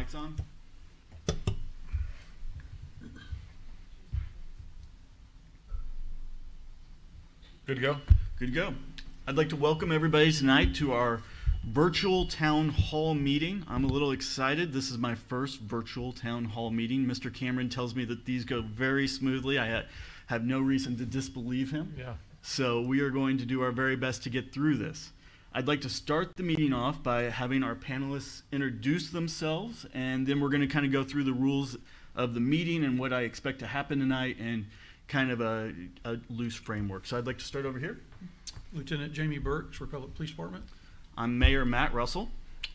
Mics on? Good to go? Good to go. I'd like to welcome everybody tonight to our virtual town hall meeting. I'm a little excited. This is my first virtual town hall meeting. Mr. Cameron tells me that these go very smoothly. I have no reason to disbelieve him. Yeah. So we are going to do our very best to get through this. I'd like to start the meeting off by having our panelists introduce themselves, and then we're going to kind of go through the rules of the meeting and what I expect to happen tonight and kind of a loose framework. So I'd like to start over here. Lieutenant Jamie Burks, Republic Police Department. I'm Mayor Matt Russell.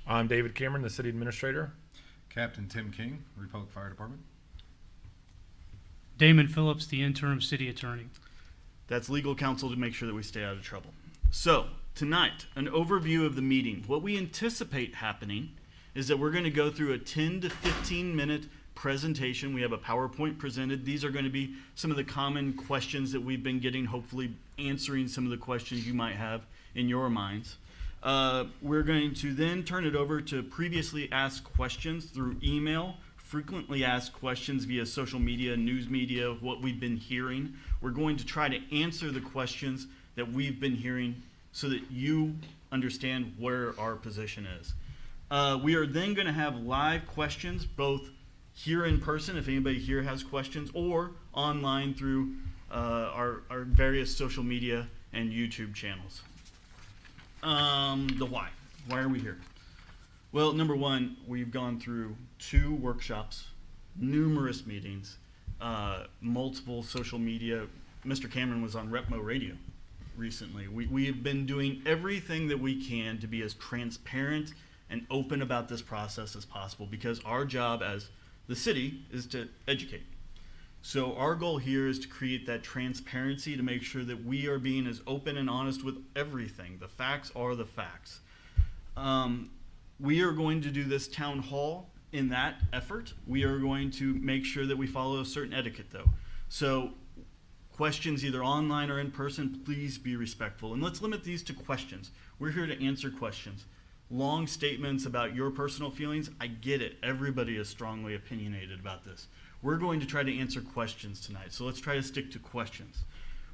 I'm David Cameron, the City Administrator. Captain Tim King, Republic Fire Department. Damon Phillips, the interim city attorney. That's legal counsel to make sure that we stay out of trouble. So tonight, an overview of the meeting. What we anticipate happening is that we're going to go through a 10 to 15 minute presentation. We have a PowerPoint presented. These are going to be some of the common questions that we've been getting, hopefully answering some of the questions you might have in your minds. We're going to then turn it over to previously asked questions through email, frequently asked questions via social media, news media, what we've been hearing. We're going to try to answer the questions that we've been hearing so that you understand where our position is. We are then going to have live questions, both here in person, if anybody here has questions, or online through our various social media and YouTube channels. The why. Why are we here? Well, number one, we've gone through 2 workshops, numerous meetings, multiple social media. Mr. Cameron was on Repmo Radio recently. We have been doing everything that we can to be as transparent and open about this process as possible, because our job as the city is to educate. So our goal here is to create that transparency to make sure that we are being as open and honest with everything. The facts are the facts. We are going to do this town hall in that effort. We are going to make sure that we follow a certain etiquette, though. So questions either online or in person, please be respectful. And let's limit these to questions. We're here to answer questions. Long statements about your personal feelings, I get it. Everybody is strongly opinionated about this. We're going to try to answer questions tonight, so let's try to stick to questions.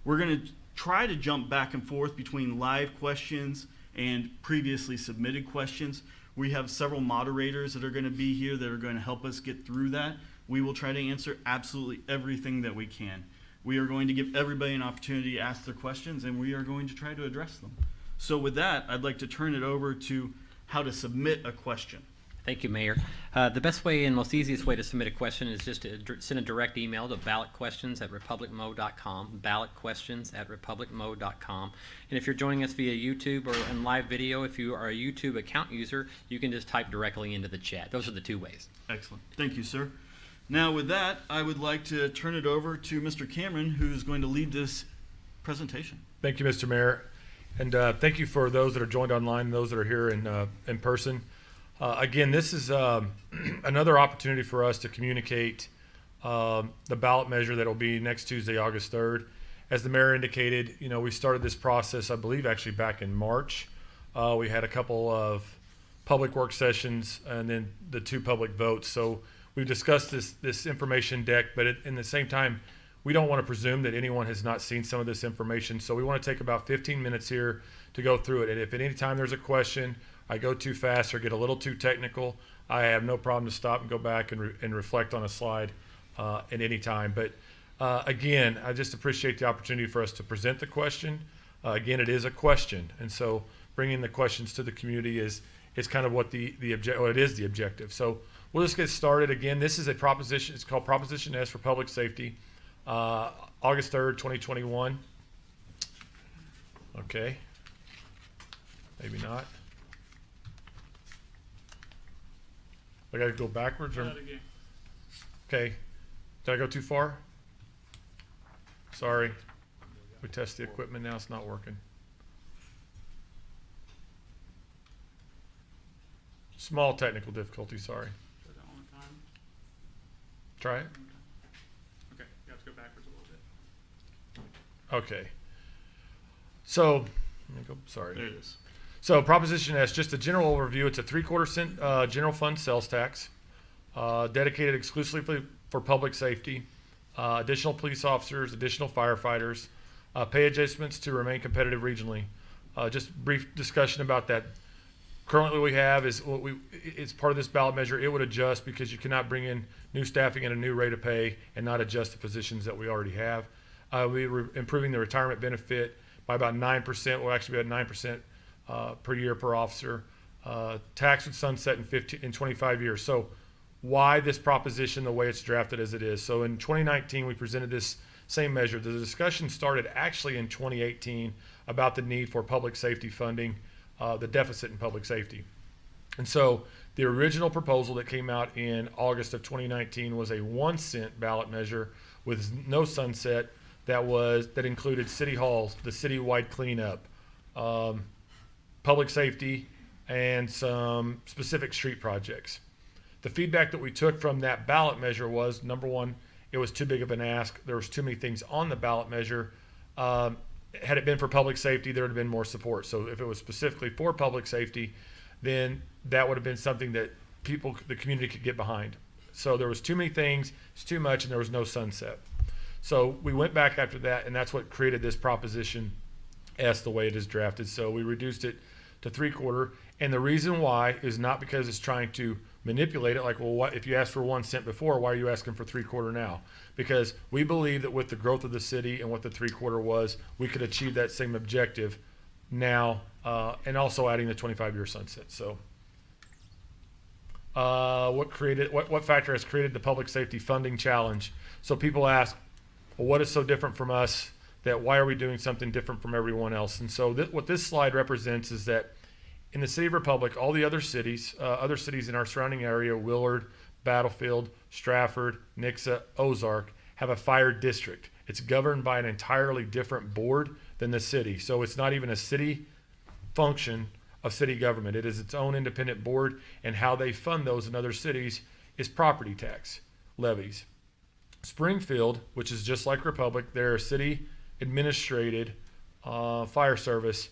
We're going to try to jump back and forth between live questions and previously submitted questions. We have several moderators that are going to be here that are going to help us get through that. We will try to answer absolutely everything that we can. We are going to give everybody an opportunity to ask their questions, and we are going to try to address them. So with that, I'd like to turn it over to how to submit a question. Thank you, Mayor. The best way and most easiest way to submit a question is just to send a direct email to ballotquestions@republicmo.com, ballotquestions@republicmo.com. And if you're joining us via YouTube or in live video, if you are a YouTube account user, you can just type directly into the chat. Those are the 2 ways. Excellent. Thank you, sir. Now with that, I would like to turn it over to Mr. Cameron, who's going to lead this presentation. Thank you, Mr. Mayor. And thank you for those that are joined online and those that are here in person. Again, this is another opportunity for us to communicate the ballot measure that will be next Tuesday, August 3rd. As the mayor indicated, we started this process, I believe, actually back in March. We had a couple of public work sessions and then the 2 public votes. So we've discussed this information deck, but in the same time, we don't want to presume that anyone has not seen some of this information. So we want to take about 15 minutes here to go through it. And if at any time there's a question, I go too fast or get a little too technical, I have no problem to stop and go back and reflect on a slide at any time. But again, I just appreciate the opportunity for us to present the question. Again, it is a question. And so bringing the questions to the community is kind of what it is the objective. So we'll just get started. Again, this is a proposition. It's called Proposition S for Public Safety. August 3rd, 2021. Okay. Maybe not. I got to go backwards? Or? Okay. Did I go too far? Sorry. We test the equipment now. It's not working. Small technical difficulty, sorry. Try it. Okay, you have to go backwards a little bit. Okay. So, let me go, sorry. There it is. So Proposition S, just a general overview. It's a 3/4 cent general fund sales tax. dedicated exclusively for public safety, additional police officers, additional firefighters, pay adjustments to remain competitive regionally. Just brief discussion about that. Currently we have is it's part of this ballot measure. It would adjust because you cannot bring in new staffing at a new rate of pay and not adjust the positions that we already have. We're improving the retirement benefit by about 9%. We'll actually be at 9% per year per officer. Tax would sunset in 25 years. So why this proposition the way it's drafted as it is? So in 2019, we presented this same measure. The discussion started actually in 2018 about the need for public safety funding, the deficit in public safety. And so the original proposal that came out in August of 2019 was a 1 cent ballot measure with no sunset that included city halls, the citywide cleanup, public safety, and some specific street projects. The feedback that we took from that ballot measure was, number one, it was too big of an ask. There was too many things on the ballot measure. Had it been for public safety, there would have been more support. So if it was specifically for public safety, then that would have been something that the community could get behind. So there was too many things, it's too much, and there was no sunset. So we went back after that, and that's what created this Proposition S the way it is drafted. So we reduced it to 3/4. And the reason why is not because it's trying to manipulate it, like, well, what if you asked for 1 cent before, why are you asking for 3/4 now? Because we believe that with the growth of the city and what the 3/4 was, we could achieve that same objective now, and also adding the 25-year sunset. So what factor has created the public safety funding challenge? So people ask, well, what is so different from us, that why are we doing something different from everyone else? And so what this slide represents is that in the city of Republic, all the other cities in our surrounding area, Willard, Battlefield, Stratford, Nixa, Ozark, have a fire district. It's governed by an entirely different board than the city. So it's not even a city function of city government. It is its own independent board, and how they fund those in other cities is property tax levies. Springfield, which is just like Republic, they're a city administrated fire service.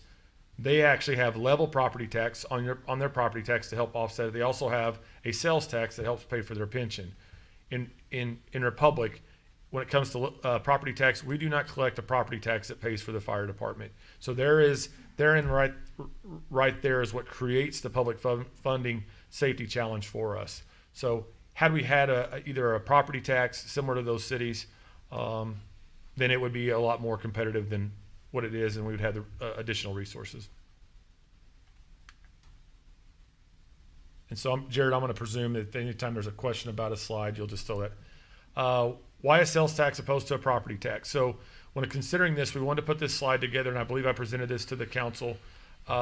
They actually have level property tax on their property tax to help offset it. They also have a sales tax that helps pay for their pension. In Republic, when it comes to property tax, we do not collect a property tax that pays for the fire department. So right there is what creates the public funding safety challenge for us. So had we had either a property tax similar to those cities, then it would be a lot more competitive than what it is, and we would have the additional resources. And so, Jared, I'm going to presume that anytime there's a question about a slide, you'll just throw that. Why a sales tax opposed to a property tax? So when considering this, we wanted to put this slide together, and I believe I presented this to the council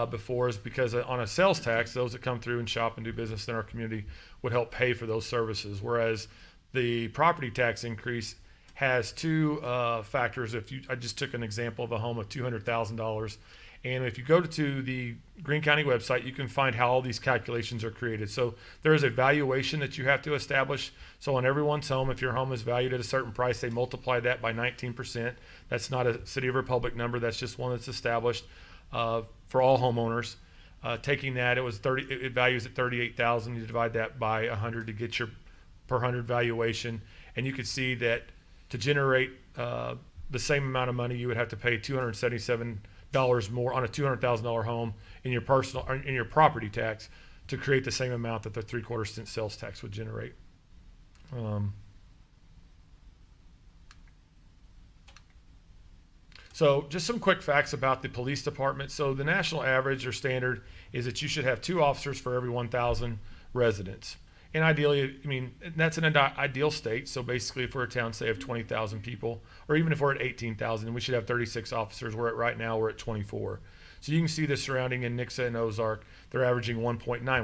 before, is because on a sales tax, those that come through and shop and do business in our community would help pay for those services, whereas the property tax increase has two factors. I just took an example of a home of $200,000, and if you go to the Greene County website, you can find how all these calculations are created. So there is a valuation that you have to establish. So on everyone's home, if your home is valued at a certain price, they multiply that by 19%. That's not a City of Republic number. That's just one that's established for all homeowners. Taking that, it values at $38,000. You divide that by 100 to get your per 100 valuation, and you can see that to generate the same amount of money, you would have to pay $277 more on a $200,000 home in your property tax to create the same amount that the 3/4 cent sales tax would generate. So just some quick facts about the police department. So the national average or standard is that you should have 2 officers for every 1,000 residents. And ideally, that's an ideal state. So basically, if we're a town, say, of 20,000 people, or even if we're at 18,000, we should have 36 officers. Right now, we're at 24. So you can see the surrounding in Nixa and Ozark, they're averaging 1.9,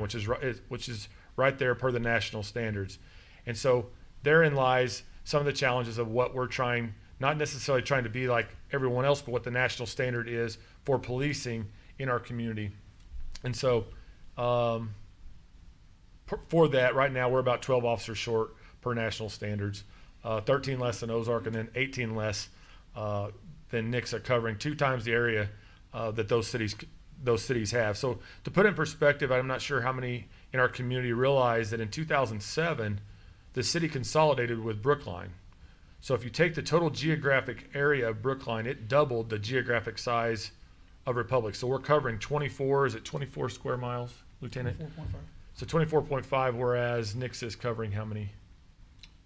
which is right there per the national standards. And so therein lies some of the challenges of what we're trying, not necessarily trying to be like everyone else, but what the national standard is for policing in our community. And so, for that, right now we're about 12 officers short per national standards, 13 less than Ozark, and then 18 less than Nixa, covering 2 times the area that those cities those cities have. So to put it in perspective, I'm not sure how many in our community realize that in 2007, the city consolidated with Brookline. So if you take the total geographic area of Brookline, it doubled the geographic size of Republic. So we're covering 24, is it 24 square miles, Lieutenant? 4.5, So 24.5, whereas Nixa is covering how many?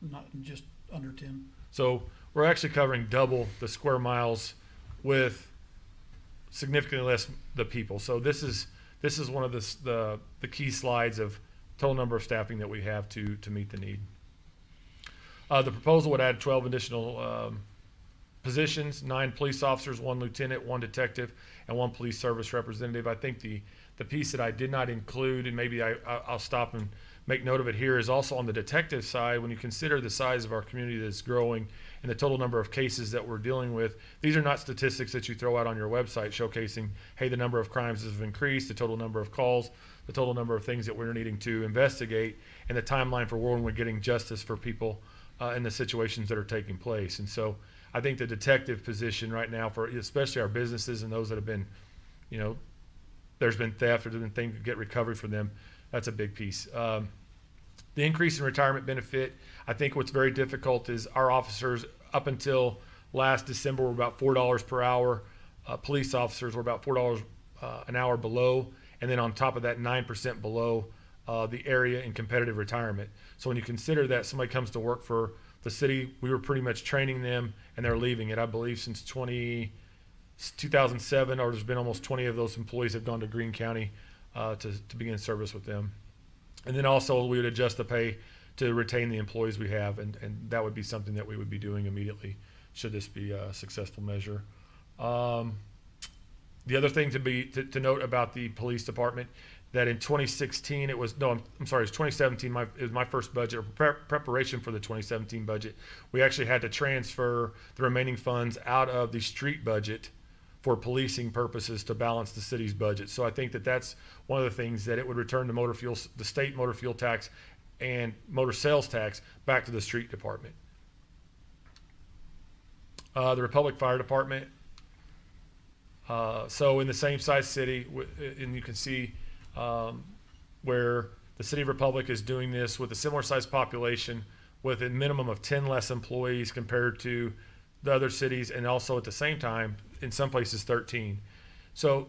not just under 10. So we're actually covering double the square miles with significantly less the people. So this is one of the key slides of total number of staffing that we have to meet the need. The proposal would add 12 additional positions, 9 police officers, 1 lieutenant, 1 detective, and 1 police service representative. I think the piece that I did not include, and maybe I'll stop and make note of it here, is also on the detective side. When you consider the size of our community that's growing and the total number of cases that we're dealing with, these are not statistics that you throw out on your website showcasing, hey, the number of crimes has increased, the total number of calls, the total number of things that we're needing to investigate, and the timeline for when we're getting justice for people in the situations that are taking place. And so I think the detective position right now, for especially our businesses and those that have been, there's been theft or there's been things to get recovery for them, that's a big piece. The increase in retirement benefit, I think what's very difficult is our officers up until last December were about $4 per hour. Police officers were about $4 an hour below. And then on top of that, 9% below the area in competitive retirement. So when you consider that somebody comes to work for the city, we were pretty much training them and they're leaving it, I believe, since 2007, or there's been almost 20 of those employees have gone to Greene County to begin service with them. And then also we would adjust the pay to retain the employees we have, and that would be something that we would be doing immediately should this be a successful measure. The other thing to note about the police department, that in 2016 it was 2017. It was my first budget, or preparation for the 2017 budget. We actually had to transfer the remaining funds out of the street budget for policing purposes to balance the city's budget. So I think that that's one of the things, that it would return the state motor fuel tax and motor sales tax back to the street department. The Republic Fire Department. So in the same size city, and you can see where the city of Republic is doing this with a similar size population with a minimum of 10 less employees compared to the other cities, and also at the same time, in some places 13. So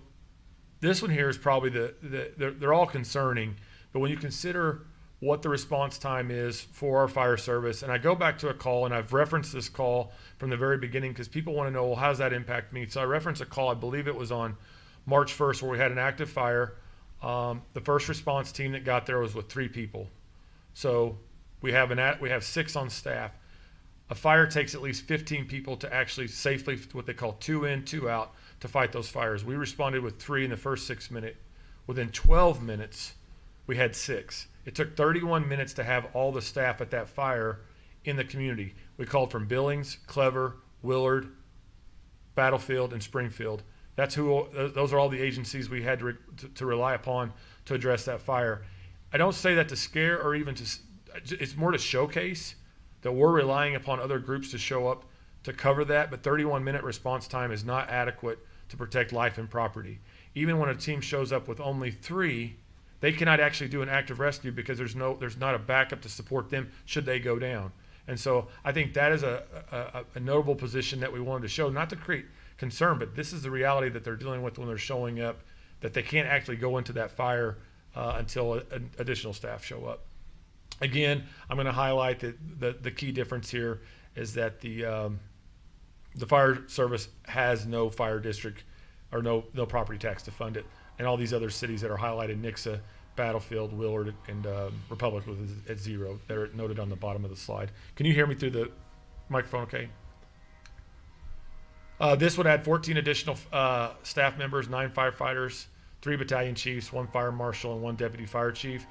this one here is probably they're all concerning, but when you consider what the response time is for our fire service, and I go back to a call, and I've referenced this call from the very beginning because people want to know, well, how does that impact me? So I referenced a call, I believe it was on March 1st, where we had an active fire. The first response team that got there was with 3 people. So we have 6 on staff. A fire takes at least 15 people to actually safely, what they call 2 in, 2 out, to fight those fires. We responded with 3 in the first 6 minutes. Within 12 minutes, we had 6. It took 31 minutes to have all the staff at that fire in the community. We called from Billings, Clever, Willard, Battlefield, and Springfield. Those are all the agencies we had to rely upon to address that fire. I don't say that to scare or even it's more to showcase that we're relying upon other groups to show up to cover that, but 31-minute response time is not adequate to protect life and property. Even when a team shows up with only 3, they cannot actually do an active rescue because there's not a backup to support them should they go down. And so I think that is a notable position that we wanted to show, not to create concern, but this is the reality that they're dealing with when they're showing up, that they can't actually go into that fire until additional staff show up. Again, I'm going to highlight that the key difference here is that the fire service has no fire district or no property tax to fund it, and all these other cities that are highlighted, Nixa, Battlefield, Willard, and Republic, at 0. They're noted on the bottom of the slide. Can you hear me through the microphone okay? This would add 14 additional staff members, 9 firefighters, 3 battalion chiefs, 1 fire marshal, and 1 deputy fire chief.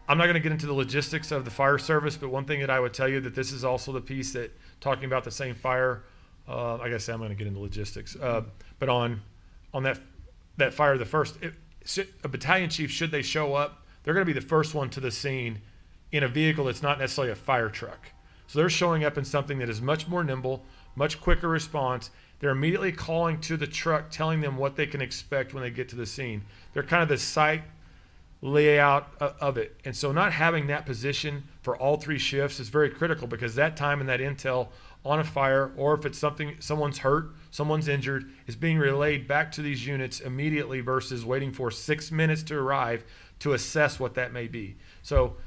I'm not going to get into the logistics of the fire service, but one thing that I would tell you, that this is also the piece that, talking about the same fire, I guess I'm going to get into logistics, but on that fire, a battalion chief, should they show up, they're going to be the first one to the scene in a vehicle that's not necessarily a fire truck. So they're showing up in something that is much more nimble, much quicker response. They're immediately calling to the truck, telling them what they can expect when they get to the scene. They're kind of the site layout of it. And so not having that position for all 3 shifts is very critical, because that time and that intel on a fire, or if it's something, someone's hurt, someone's injured, is being relayed back to these units immediately versus waiting for 6 minutes to arrive to assess what that may be. So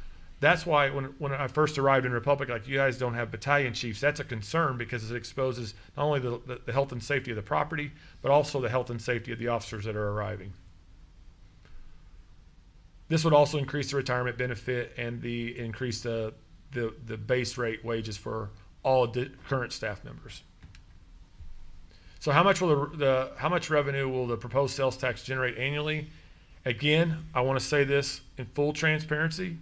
that's why when I first arrived in Republic, like, you guys don't have battalion chiefs, that's a concern, because it exposes not only the health and safety of the property, but also the health and safety of the officers that are arriving. This would also increase the retirement benefit and increase the base rate wages for all current staff members. So how much will how much revenue will the proposed sales tax generate annually? Again, I want to say this in full transparency.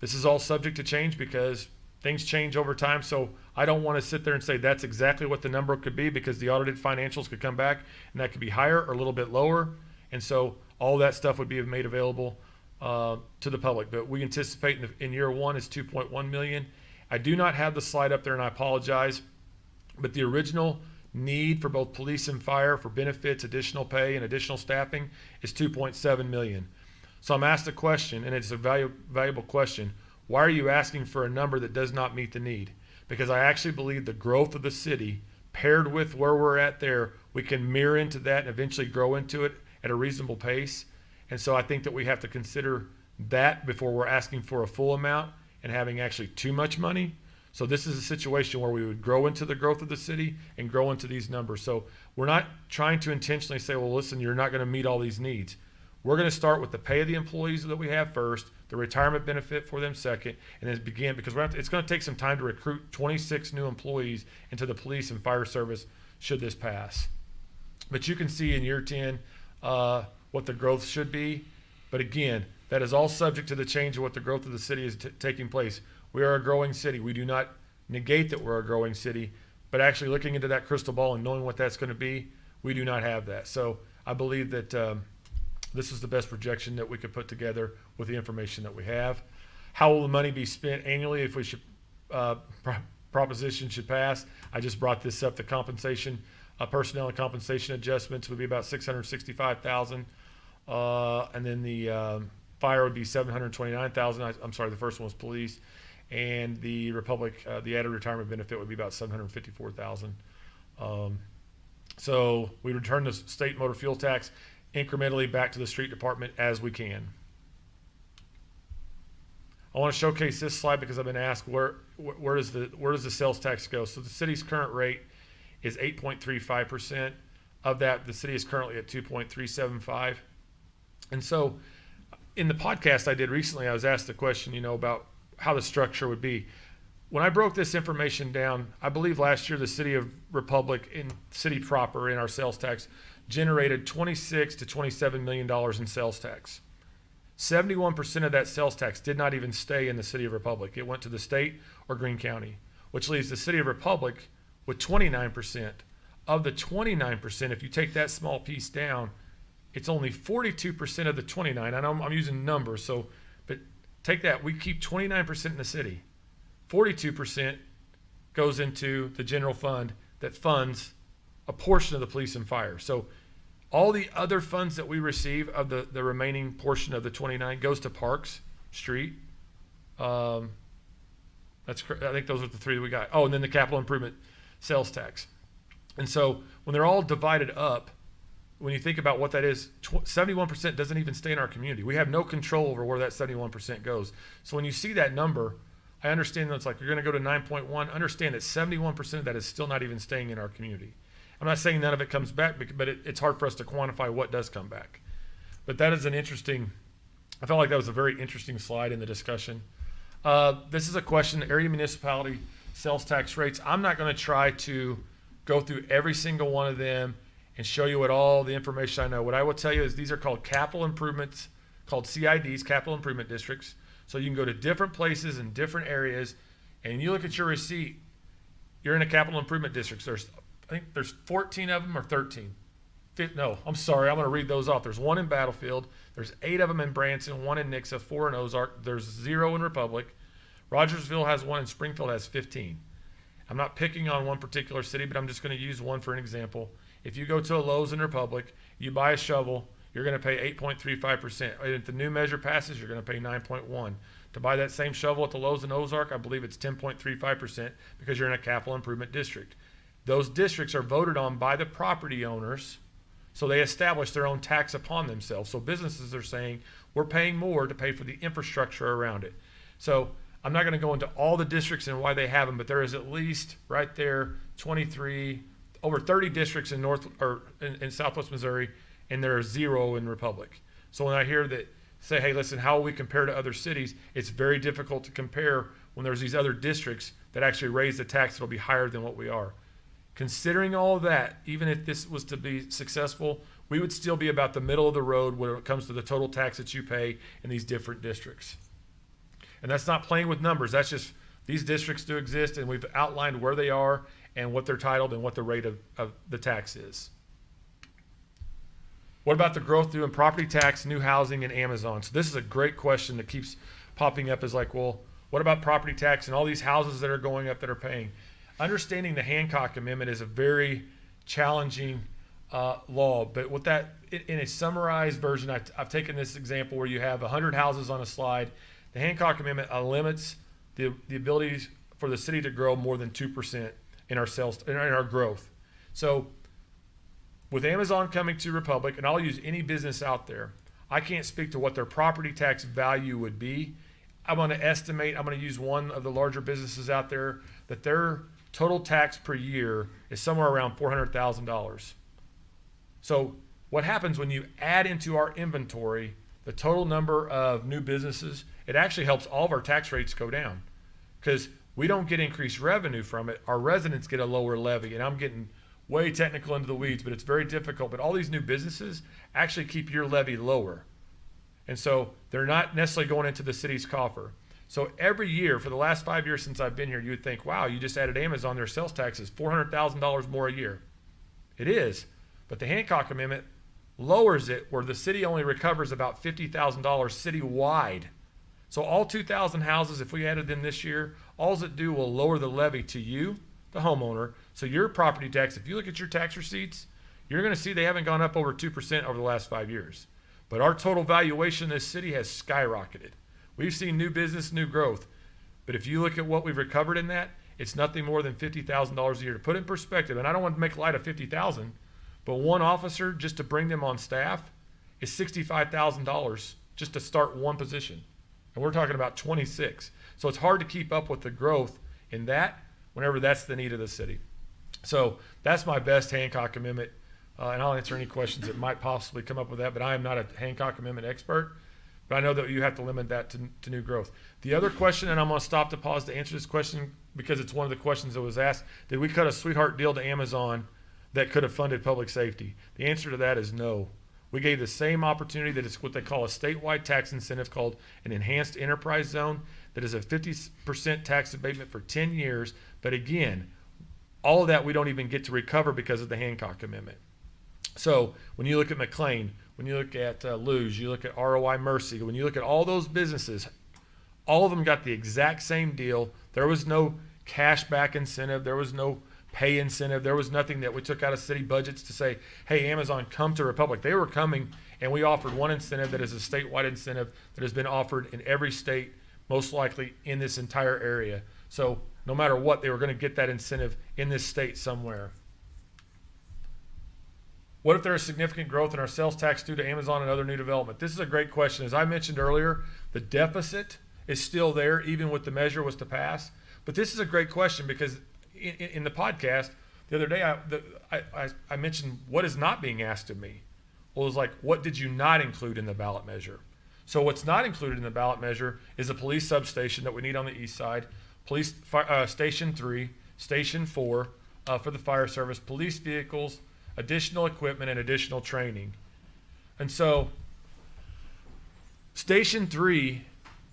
This is all subject to change, because things change over time. So I don't want to sit there and say that's exactly what the number could be, because the audited financials could come back and that could be higher or a little bit lower. And so all that stuff would be made available to the public. But we anticipate in year 1 is 2.1 million. I do not have the slide up there, and I apologize, but the original need for both police and fire for benefits, additional pay, and additional staffing is 2.7 million. So I'm asked a question, and it's a valuable question. Why are you asking for a number that does not meet the need? Because I actually believe the growth of the city, paired with where we're at there, we can mirror into that and eventually grow into it at a reasonable pace. And so I think that we have to consider that before we're asking for a full amount and having actually too much money. So this is a situation where we would grow into the growth of the city and grow into these numbers. So we're not trying to intentionally say, well, listen, you're not going to meet all these needs. We're going to start with the pay of the employees that we have first, the retirement benefit for them second, and then begin, because it's going to take some time to recruit 26 new employees into the police and fire service should this pass. But you can see in year 10 what the growth should be. But again, that is all subject to the change of what the growth of the city is taking place. We are a growing city. We do not negate that we're a growing city, but actually looking into that crystal ball and knowing what that's going to be, we do not have that. So I believe that this is the best projection that we could put together with the information that we have. How will the money be spent annually if we should proposition should pass? I just brought this up. The compensation, personnel and compensation adjustments would be about $665,000, and then the fire would be $729,000. I'm sorry, the first one was police, and the Republic, the added retirement benefit would be about $754,000. So we return the state motor fuel tax incrementally back to the street department as we can. I want to showcase this slide because I've been asked where does the sales tax go? So the city's current rate is 8.35%. Of that, the city is currently at 2.375. And so in the podcast I did recently, I was asked the question, about how the structure would be. When I broke this information down, I believe last year the city of Republic, in city proper, in our sales tax, generated $26 to $27 million in sales tax. 71% of that sales tax did not even stay in the city of Republic. It went to the state or Greene County, which leaves the city of Republic with 29%. Of the 29%, if you take that small piece down, it's only 42% of the 29. I know I'm using numbers, but take that. We keep 29% in the city. 42% goes into the general fund that funds a portion of the police and fire. So all the other funds that we receive of the remaining portion of the 29 goes to parks, street. I think those are the 3 that we got. Oh, and then the capital improvement sales tax. And so when they're all divided up, when you think about what that is, 71% doesn't even stay in our community. We have no control over where that 71% goes. So when you see that number, I understand that it's like you're going to go to 9.1. Understand that 71% of that is still not even staying in our community. I'm not saying none of it comes back, but it's hard for us to quantify what does come back. But that is I felt like that was a very interesting slide in the discussion. This is a question, area municipality sales tax rates. I'm not going to try to go through every single one of them and show you what all the information I know. What I will tell you is these are called capital improvements, called CIDs, capital improvement districts. So you can go to different places in different areas, and you look at your receipt, you're in a capital improvement district. I think there's 14 of them or 13. No, I'm sorry. I'm going to read those off. There's 1 in Battlefield. There's 8 of them in Branson, 1 in Nixa, 4 in Ozark. There's 0 in Republic. Rogersville has 1 and Springfield has 15. I'm not picking on one particular city, but I'm just going to use one for an example. If you go to a Lowe's in Republic, you buy a shovel, you're going to pay 8.35%. If the new measure passes, you're going to pay 9.1%. To buy that same shovel at the Lowe's in Ozark, I believe it's 10.35% because you're in a capital improvement district. Those districts are voted on by the property owners, so they establish their own tax upon themselves. So businesses are saying, we're paying more to pay for the infrastructure around it. So I'm not going to go into all the districts and why they have them, but there is at least right there 23, over 30 districts in in Southwest Missouri, and there are 0 in Republic. So when I hear that say, hey, listen, how will we compare to other cities? It's very difficult to compare when there's these other districts that actually raise the tax that'll be higher than what we are. Considering all of that, even if this was to be successful, we would still be about the middle of the road when it comes to the total tax that you pay in these different districts. And that's not playing with numbers. That's just these districts do exist, and we've outlined where they are and what they're titled and what the rate of the tax is. What about the growth due in property tax, new housing, and Amazon? So this is a great question that keeps popping up is like, well, what about property tax and all these houses that are going up that are paying? Understanding the Hancock Amendment is a very challenging law, but with that, in a summarized version, I've taken this example where you have 100 houses on a slide. The Hancock Amendment limits the ability for the city to grow more than 2% in our sales, in our growth. So with Amazon coming to Republic, and I'll use any business out there, I can't speak to what their property tax value would be. I'm going to estimate, I'm going to use one of the larger businesses out there, that their total tax per year is somewhere around $400,000. So what happens when you add into our inventory the total number of new businesses, it actually helps all of our tax rates go down because we don't get increased revenue from it. Our residents get a lower levy, and I'm getting way technical into the weeds, but it's very difficult. But all these new businesses actually keep your levy lower. And so they're not necessarily going into the city's coffer. So every year for the last 5 years since I've been here, you would think, wow, you just added Amazon, their sales tax is $400,000 more a year. It is, but the Hancock Amendment lowers it where the city only recovers about $50,000 citywide. So all 2,000 houses, if we added them this year, all it do will lower the levy to you, the homeowner. So your property tax, if you look at your tax receipts, you're going to see they haven't gone up over 2% over the last 5 years. But our total valuation in this city has skyrocketed. We've seen new business, new growth. But if you look at what we've recovered in that, it's nothing more than $50,000 a year. To put it in perspective, and I don't want to make light of $50,000, but one officer just to bring them on staff is $65,000 just to start one position. And we're talking about 26. So it's hard to keep up with the growth in that whenever that's the need of the city. So that's my best Hancock Amendment, and I'll answer any questions that might possibly come up with that, but I am not a Hancock Amendment expert, but I know that you have to limit that to new growth. The other question, and I'm going to stop to pause to answer this question because it's one of the questions that was asked, did we cut a sweetheart deal to Amazon that could have funded public safety? The answer to that is no. We gave the same opportunity that is what they call a statewide tax incentive called an enhanced enterprise zone that is a 50% tax abatement for 10 years. But again, all of that we don't even get to recover because of the Hancock Amendment. So when you look at McLean, when you look at Luge, you look at ROI Mercy, when you look at all those businesses, all of them got the exact same deal. There was no cash back incentive. There was no pay incentive. There was nothing that we took out of city budgets to say, hey, Amazon, come to Republic. They were coming, and we offered one incentive that is a statewide incentive that has been offered in every state, most likely in this entire area. So no matter what, they were going to get that incentive in this state somewhere. What if there is significant growth in our sales tax due to Amazon and other new development? This is a great question. As I mentioned earlier, the deficit is still there even with the measure was to pass. But this is a great question because in the podcast the other day, I mentioned what is not being asked of me. Well, it was like, what did you not include in the ballot measure? So what's not included in the ballot measure is a police substation that we need on the east side, police station 3, station 4 for the fire service, police vehicles, additional equipment, and additional training. And so station 3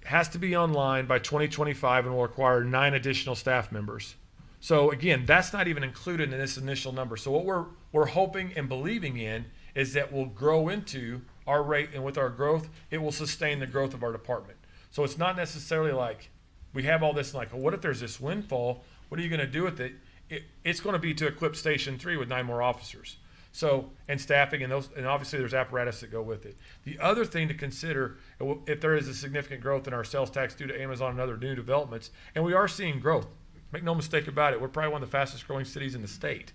has to be online by 2025 and will require 9 additional staff members. So again, that's not even included in this initial number. So what we're hoping and believing in is that we'll grow into our rate, and with our growth, it will sustain the growth of our department. So it's not necessarily like we have all this like, well, what if there's this windfall? what are you going to do with it? It's going to be to equip Station 3 with 9 more officers. So, and staffing and obviously there's apparatus that go with it. The other thing to consider, if there is a significant growth in our sales tax due to Amazon and other new developments, and we are seeing growth, make no mistake about it, we're probably one of the fastest growing cities in the state.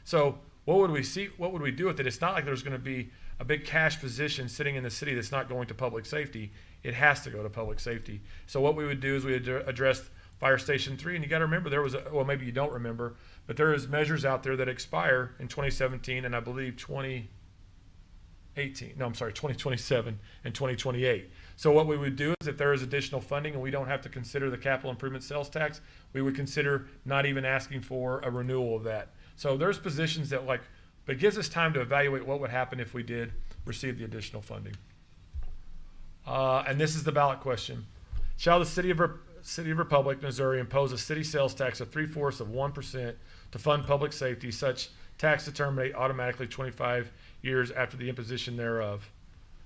So what would we see? What would we do with it? It's not like there's going to be a big cash position sitting in the city that's not going to public safety. It has to go to public safety. So what we would do is we would address Fire Station 3, and you got to remember well, maybe you don't remember, but there is measures out there that expire in 2017 and I believe 2027 and 2028. So what we would do is if there is additional funding and we don't have to consider the capital improvement sales tax, we would consider not even asking for a renewal of that. So there's positions that but it gives us time to evaluate what would happen if we did receive the additional funding. And this is the ballot question. Shall the City of Republic, Missouri impose a city sales tax of 0.75% to fund public safety, such tax to terminate automatically 25 years after the imposition thereof?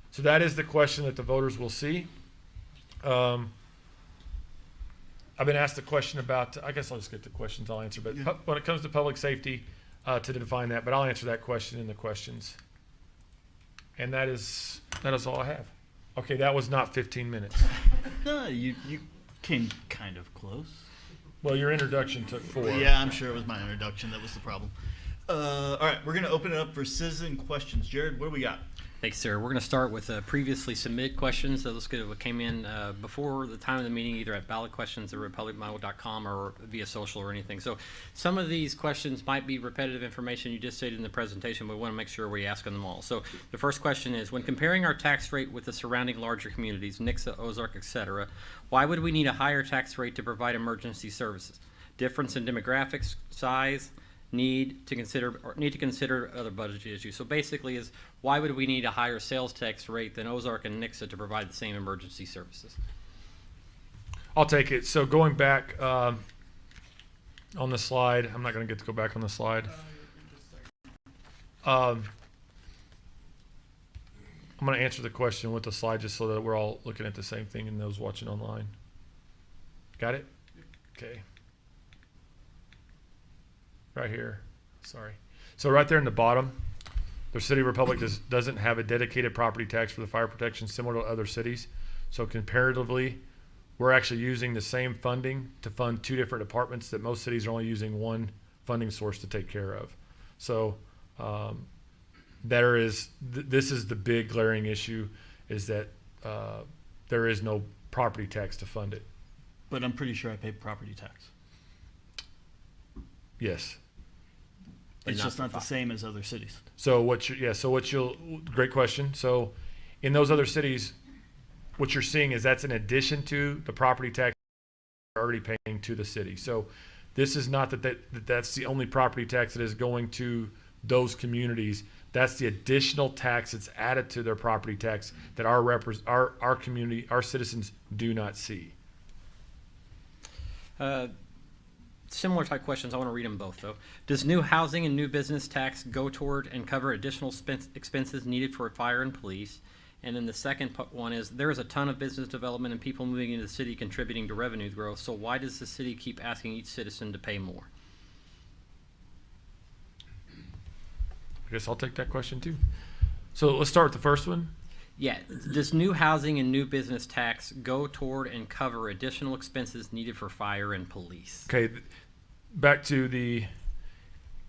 So that is the question that the voters will see. I've been asked a question about, I guess I'll just get the questions I'll answer, but when it comes to public safety, to define that, but I'll answer that question in the questions. And that is all I have. Okay, that was not 15 minutes. No, you came kind of close. Well, your introduction took 4. Yeah, I'm sure it was my introduction that was the problem. All right, we're going to open it up for citizen questions. Jared, what do we got? Thanks, sir. We're going to start with previously submitted questions. So let's get what came in before the time of the meeting, either at ballotquestions@republicmodel.com or via social or anything. So some of these questions might be repetitive information you just stated in the presentation, but we want to make sure we ask them all. So the first question is, when comparing our tax rate with the surrounding larger communities, Nixa, Ozark, etc., why would we need a higher tax rate to provide emergency services? Difference in demographics, size, need to consider other budget issues. So basically is, why would we need a higher sales tax rate than Ozark and Nixa to provide the same emergency services? I'll take it. So going back on the slide, I'm not going to get to go back on the slide. I'm going to answer the question with the slide just so that we're all looking at the same thing and those watching online. Got it? Okay. Right here. Sorry. So right there in the bottom, the City of Republic doesn't have a dedicated property tax for the fire protection similar to other cities. So comparatively, we're actually using the same funding to fund 2 different departments that most cities are only using one funding source to take care of. So this is the big glaring issue, is that there is no property tax to fund it. But I'm pretty sure I pay property tax. Yes. It's just not the same as other cities. So great question. So in those other cities, what you're seeing is that's in addition to the property tax you're already paying to the city. So this is not that's the only property tax that is going to those communities. That's the additional tax that's added to their property tax that our community, our citizens do not see. Similar type questions. I want to read them both, though. Does new housing and new business tax go toward and cover additional expenses needed for fire and police? And then the second one is, there is a ton of business development and people moving into the city contributing to revenue growth. So why does the city keep asking each citizen to pay more? I guess I'll take that question too. So let's start with the first one. Yeah. Does new housing and new business tax go toward and cover additional expenses needed for fire and police? Okay, back to the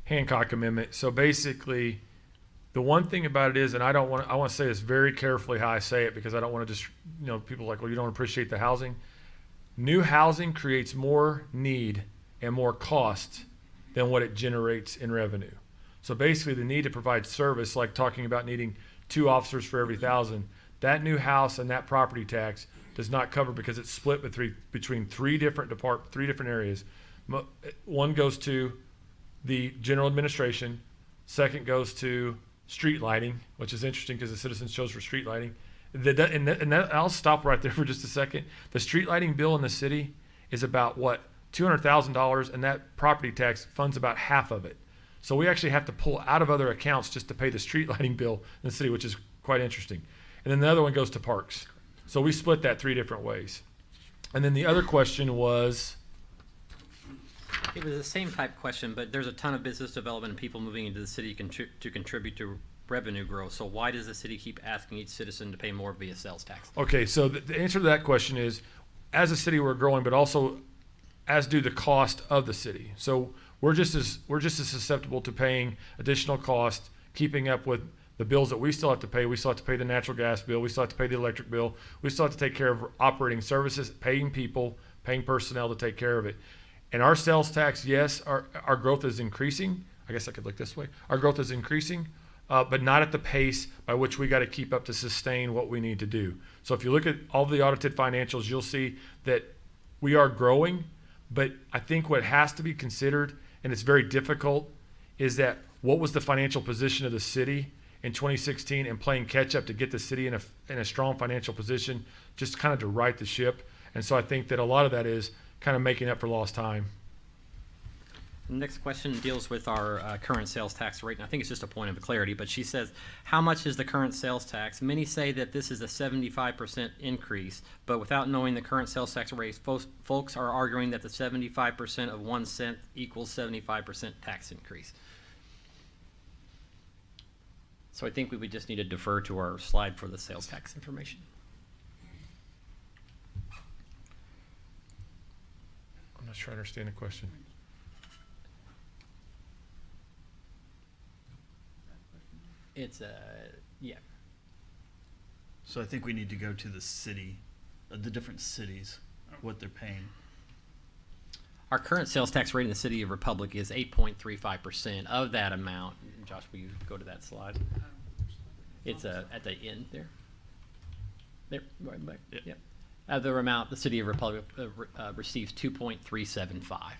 Hancock Amendment. So basically, the one thing about it is, and I want to say this very carefully how I say it, because I don't want to just, people are like, well, you don't appreciate the housing. New housing creates more need and more cost than what it generates in revenue. So basically, the need to provide service, like talking about needing 2 officers for every 1,000, that new house and that property tax does not cover, because it's split between 3 different areas. One goes to the general administration, second goes to street lighting, which is interesting because the citizens chose for street lighting. I'll stop right there for just a second. The street lighting bill in the city is about $200,000, and that property tax funds about half of it. So we actually have to pull out of other accounts just to pay the street lighting bill in the city, which is quite interesting. And then the other one goes to parks. So we split that 3 different ways. And then the other question was, It was the same type question, but there's a ton of business development and people moving into the city to contribute to revenue growth. So why does the city keep asking each citizen to pay more via sales tax? Okay, so the answer to that question is, as a city, we're growing, but also as do the cost of the city. So we're just as susceptible to paying additional cost, keeping up with the bills that we still have to pay. We still have to pay the natural gas bill. We still have to pay the electric bill. We still have to take care of operating services, paying people, paying personnel to take care of it. And our sales tax, yes, our growth is increasing. I guess I could look this way. Our growth is increasing, but not at the pace by which we got to keep up to sustain what we need to do. So if you look at all the audited financials, you'll see that we are growing, but I think what has to be considered, and it's very difficult, is that what was the financial position of the city in 2016 and playing catch up to get the city in a strong financial position, just kind of to right the ship. And so I think that a lot of that is kind of making up for lost time. The next question deals with our current sales tax rate, and I think it's just a point of clarity, but she says, how much is the current sales tax? Many say that this is a 75% increase, but without knowing the current sales tax rate, folks are arguing that the 75% of 1 cent equals 75% tax increase. So I think we would just need to defer to our slide for the sales tax information. I'm not sure I understand the question. It's yeah. So I think we need to go to the city, the different cities, what they're paying. Our current sales tax rate in the city of Republic is 8.35%. Of that amount, Josh, will you go to that slide? It's at the end there. There, right back. Yep. Yep. The amount the city of Republic receives 2.375.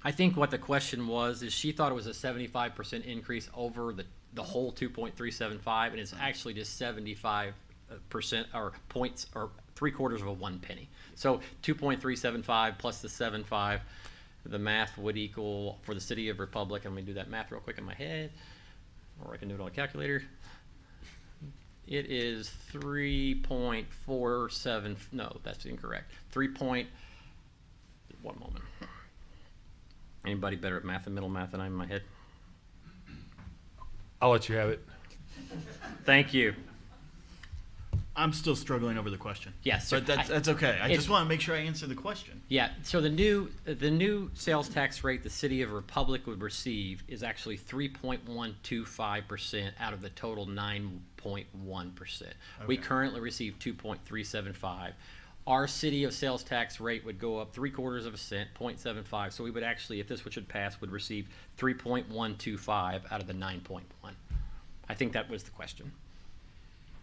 I think what the question was is she thought it was a 75% increase over the whole 2.375, and it's actually just 75% or points or 3/4 of a 1 penny. So 2.375 plus the 7.5, the math would equal for the city of Republic. Let me do that math real quick in my head, or I can do it on a calculator. It is 3.47. No, that's incorrect. 1 moment. Anybody better at math and middle math than I am in my head? I'll let you have it. Thank you. I'm still struggling over the question. Yes, But that's okay. I it's- just want to make sure I answer the question. Yeah, so the new sales tax rate the city of Republic would receive is actually 3.125% out of the total 9.1%. We Okay. currently receive 2.375. Our city of sales tax rate would go up 3/4 of a cent, 0.75. So we would actually, if this should pass, would receive 3.125 out of the 9.1. I think that was the question.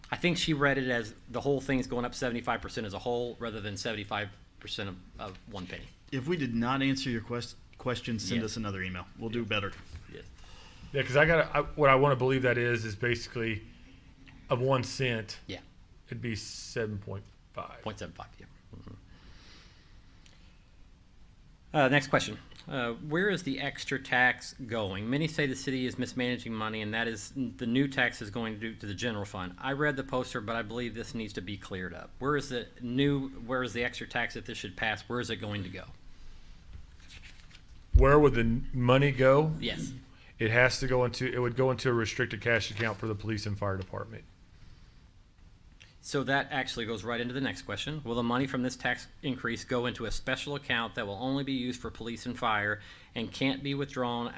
I think she read it as the whole thing's going up 75% as a whole, rather than 75% of 1 penny. If we did not answer your question, send Yes. us another email. We'll do better. Yes. Yeah, because what I want to believe that is basically of 1 cent, Yeah. it'd be 7.5. 0.75, yeah. Next question. Where is the extra tax going? Many say the city is mismanaging money, and that is the new tax is going to the general fund. I read the poster, but I believe this needs to be cleared up. Where is the extra tax if this should pass? Where is it going to go? Where would the money go? Yes. It would go into a restricted cash account for the police and fire department. So that actually goes right into the next question. Will the money from this tax increase go into a special account that will only be used for police and fire and can't be withdrawn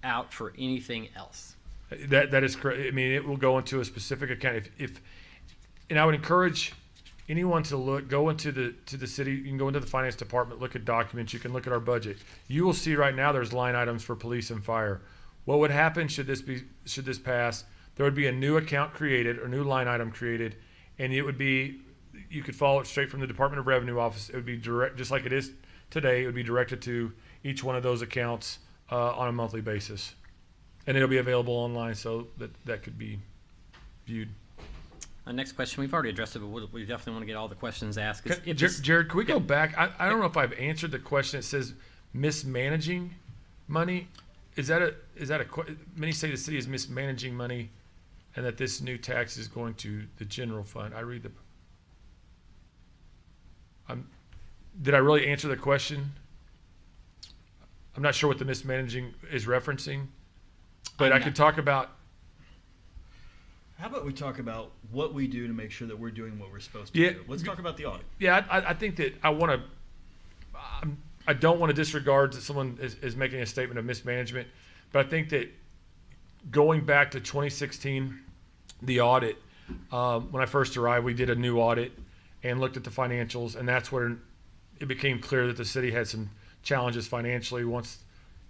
out for anything else? That is correct. I mean, it will go into a specific account. And I would encourage anyone to go into the city. You can go into the finance department, look at documents. You can look at our budget. You will see right now there's line items for police and fire. What would happen should this pass? There would be a new account created or new line item created, and it would be, you could follow it straight from the Department of Revenue office. It would be direct, just like it is today. It would be directed to each one of those accounts on a monthly basis, and it'll be available online so that could be viewed. Next question, we've already addressed it, but we definitely want to get all the questions asked. Jared, can we go back? I don't know if I've answered the question. It says mismanaging money. Is that a many say the city is mismanaging money, and that this new tax is going to the general fund. I read did I really answer the question? I'm not sure what the mismanaging is referencing, but I I'm could not- talk about, How about we talk about what we do to make sure that we're doing what we're supposed to Yeah. do? Let's talk about the audit. yeah, I think that I don't want to disregard that someone is making a statement of mismanagement, but I think that going back to 2016, the audit, when I first arrived, we did a new audit and looked at the financials, and that's where it became clear that the city had some challenges financially once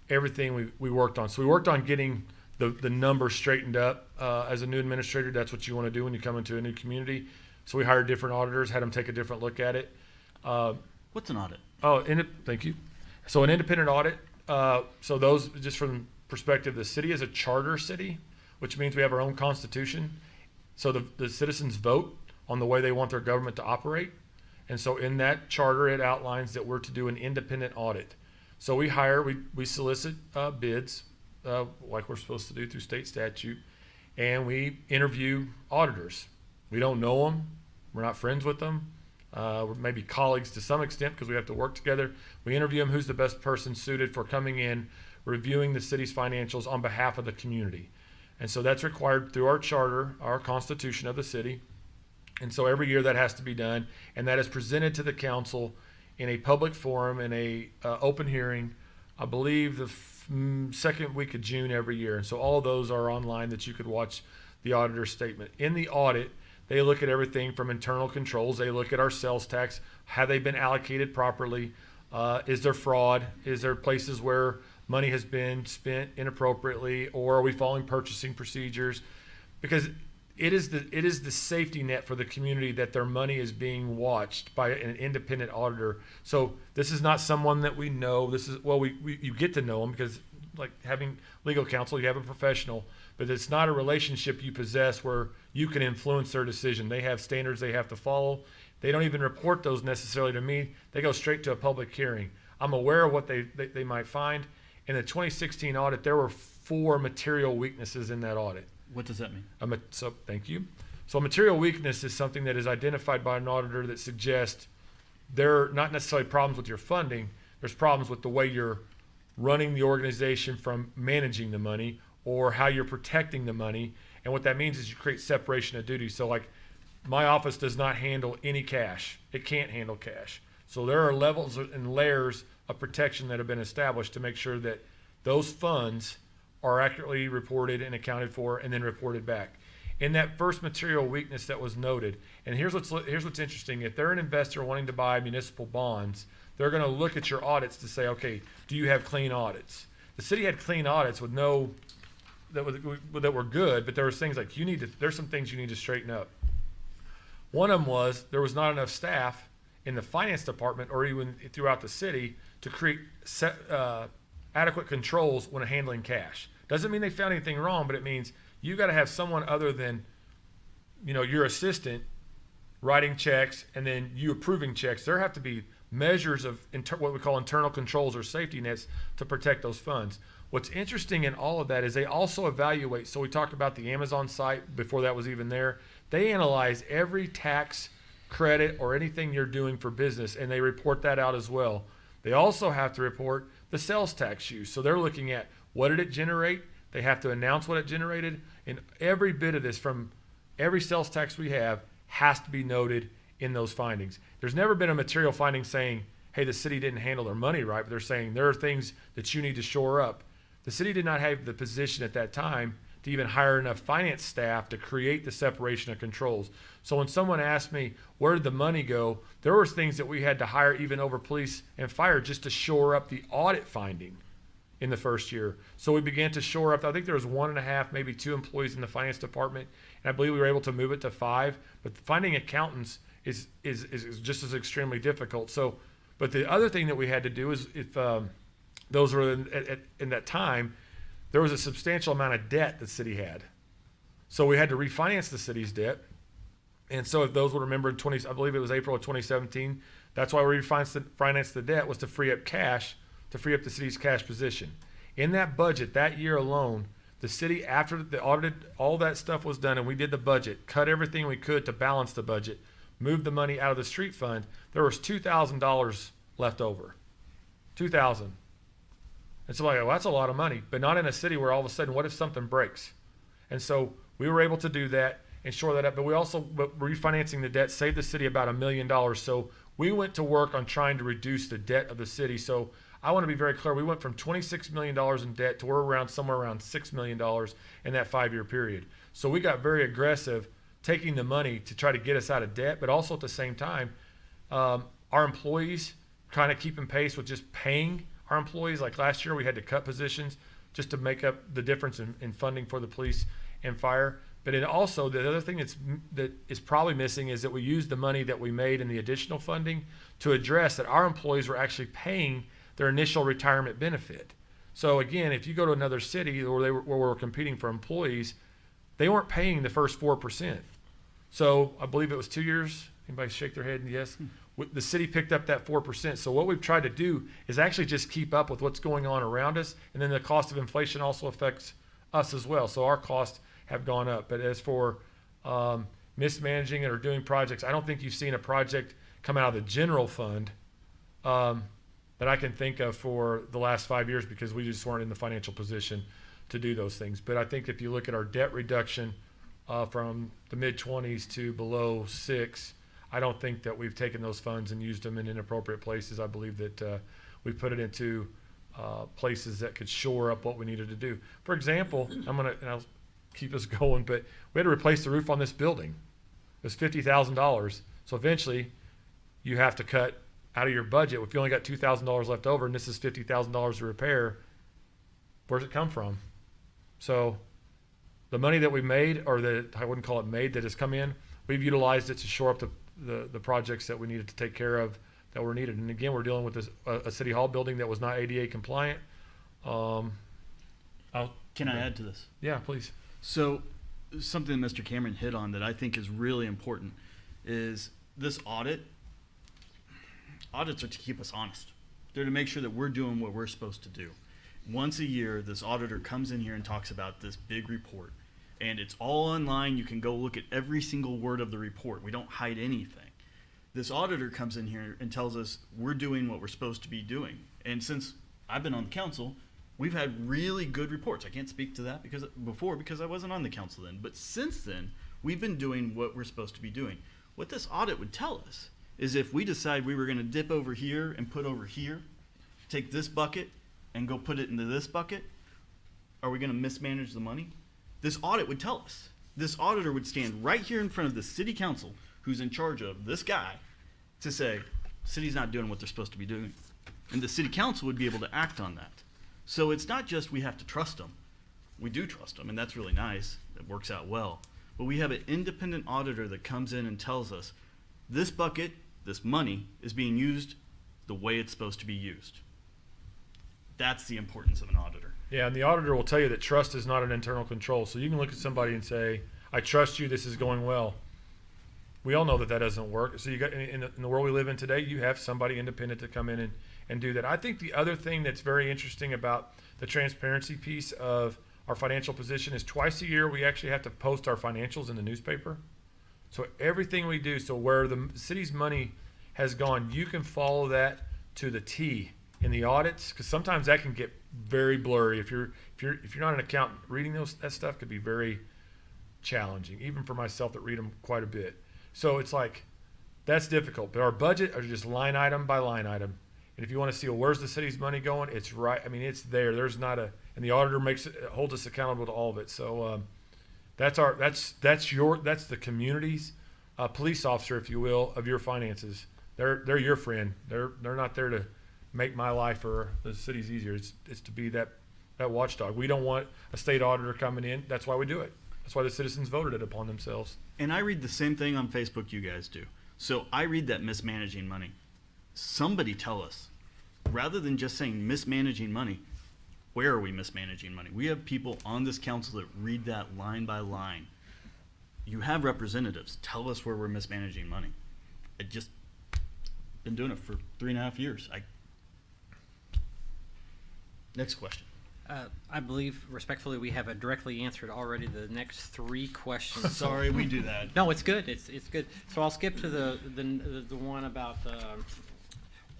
everything we worked on. So we worked on getting the numbers straightened up. As a new administrator, that's what you want to do when you come into a new community. So we hired different auditors, had them take a different look at it. What's an audit? Thank you. So an independent audit. So those, just from perspective, the city is a charter city, which means we have our own constitution. So the citizens vote on the way they want their government to operate. And so in that charter, it outlines that we're to do an independent audit. So we solicit bids, like we're supposed to do through state statute, and we interview auditors. We don't know them. We're not friends with them. We're maybe colleagues to some extent because we have to work together. We interview them, who's the best person suited for coming in, reviewing the city's financials on behalf of the community. And so that's required through our charter, our constitution of the city. And so every year that has to be done, and that is presented to the council in a public forum, in a open hearing, I believe the second week of June every year. And so all of those are online that you could watch the auditor's statement. In the audit, they look at everything from internal controls. They look at our sales tax. Have they been allocated properly? Is there fraud? Is there places where money has been spent inappropriately, or are we following purchasing procedures? Because it is the safety net for the community that their money is being watched by an independent auditor. So this is not someone that we know. This is, well, you get to know them because, like having legal counsel, you have a professional, but it's not a relationship you possess where you can influence their decision. They have standards they have to follow. They don't even report those necessarily to me. They go straight to a public hearing. I'm aware of what they might find. In the 2016 audit, there were 4 material weaknesses in that audit. What does that mean? So thank you. So a material weakness is something that is identified by an auditor that suggests there are not necessarily problems with your funding. There's problems with the way you're running the organization from managing the money or how you're protecting the money. And what that means is you create separation of duties. So like my office does not handle any cash. It can't handle cash. So there are levels and layers of protection that have been established to make sure that those funds are accurately reported and accounted for and then reported back. In that first material weakness that was noted, and here's what's interesting. If they're an investor wanting to buy municipal bonds, they're going to look at your audits to say, okay, do you have clean audits? The city had clean audits with that were good, but there was things like there's some things you need to straighten up. One of them was there was not enough staff in the finance department or even throughout the city to create adequate controls when handling cash. Doesn't mean they found anything wrong, but it means you got to have someone other than, your assistant writing checks and then you approving checks. There have to be measures of what we call internal controls or safety nets to protect those funds. What's interesting in all of that is they also evaluate. So we talked about the Amazon site before that was even there. They analyze every tax credit or anything you're doing for business, and they report that out as well. They also have to report the sales tax use. So they're looking at what did it generate? They have to announce what it generated. And every bit of this from every sales tax we have has to be noted in those findings. There's never been a material finding saying, hey, the city didn't handle their money right, but they're saying there are things that you need to shore up. The city did not have the position at that time to even hire enough finance staff to create the separation of controls. So when someone asked me, where did the money go? There were things that we had to hire even over police and fire just to shore up the audit finding in the first year. So we began to shore up. I think there was 1.5, maybe 2 employees in the finance department, and I believe we were able to move it to 5. But finding accountants is just as extremely difficult. So, but the other thing that we had to do is if those were in that time, there was a substantial amount of debt the city had. So we had to refinance the city's debt. And so if those would remember I believe it was April of 2017, that's why we refinanced the debt, was to free up cash, to free up the city's cash position. In that budget, that year alone, the city, after the audited, all that stuff was done and we did the budget, cut everything we could to balance the budget, moved the money out of the street fund, there was $2,000 left over. $2,000. And so like, well, that's a lot of money, but not in a city where all of a sudden, what if something breaks? And so we were able to do that and shore that up, but we also, refinancing the debt saved the city about $1 million. So we went to work on trying to reduce the debt of the city. So I want to be very clear. We went from $26 million in debt to we're somewhere around $6 million in that 5-year period. So we got very aggressive taking the money to try to get us out of debt, but also at the same time, our employees kind of keeping pace with just paying our employees. Like last year, we had to cut positions just to make up the difference in funding for the police and fire. But it also, the other thing that is probably missing is that we used the money that we made in the additional funding to address that our employees were actually paying their initial retirement benefit. So again, if you go to another city where we're competing for employees, they weren't paying the first 4%. So I believe it was 2 years. Anybody shake their head and yes? The city picked up that 4%. So what we've tried to do is actually just keep up with what's going on around us. And then the cost of inflation also affects us as well. So our costs have gone up. But as for mismanaging it or doing projects, I don't think you've seen a project come out of the general fund that I can think of for the last 5 years because we just weren't in the financial position to do those things. But I think if you look at our debt reduction from the mid-20s to below 6, I don't think that we've taken those funds and used them in inappropriate places. I believe that we put it into places that could shore up what we needed to do. For example, and I'll keep us going, but we had to replace the roof on this building. It was $50,000. So eventually you have to cut out of your budget. If you only got $2,000 left over and this is $50,000 to repair, where's it come from? So the money that we made, or that I wouldn't call it made, that has come in, we've utilized it to shore up the projects that we needed to take care of that were needed. And again, we're dealing with a city hall building that was not ADA compliant. Can I add to this? Yeah, please. So something Mr. Cameron hit on that I think is really important is this audit. Audits are to keep us honest. They're to make sure that we're doing what we're supposed to do. Once a year, this auditor comes in here and talks about this big report. And it's all online. You can go look at every single word of the report. We don't hide anything. This auditor comes in here and tells us we're doing what we're supposed to be doing. And since I've been on the council, we've had really good reports. I can't speak to that because I wasn't on the council then. But since then, we've been doing what we're supposed to be doing. What this audit would tell us is if we decide we were going to dip over here and put over here, take this bucket and go put it into this bucket, are we going to mismanage the money? This audit would tell us. This auditor would stand right here in front of the city council, who's in charge of this guy, to say, city's not doing what they're supposed to be doing. And the city council would be able to act on that. So it's not just we have to trust them. We do trust them, and that's really nice. It works out well. But we have an independent auditor that comes in and tells us, this bucket, this money, is being used the way it's supposed to be used. That's the importance of an auditor. Yeah, and the auditor will tell you that trust is not an internal control. So you can look at somebody and say, I trust you, this is going well. We all know that doesn't work. So you got in the world we live in today, you have somebody independent to come in and do that. I think the other thing that's very interesting about the transparency piece of our financial position is twice a year we actually have to post our financials in the newspaper. So everything we do, so where the city's money has gone, you can follow that to the T in the audits, because sometimes that can get very blurry. If you're not an accountant, reading that stuff could be very challenging, even for myself that read them quite a bit. So it's like, that's difficult. But our budget are just line item by line item. And if you want to see, well, where's the city's money going? It's right. I mean, it's there. There's not and the auditor holds us accountable to all of it. So that's the community's police officer, if you will, of your finances. They're your friend. They're not there to make my life or the city's easier. It's to be that watchdog. We don't want a state auditor coming in. That's why we do it. That's why the citizens voted it upon themselves. And I read the same thing on Facebook you guys do. So I read that mismanaging money. Somebody tell us, rather than just saying mismanaging money, where are we mismanaging money? We have people on this council that read that line by line. You have representatives. Tell us where we're mismanaging money. I just been doing it for 3.5 years. Next question. I believe, respectfully, we have directly answered already the next 3 questions. Sorry, we do that. No, it's good. It's good. So I'll skip to the one about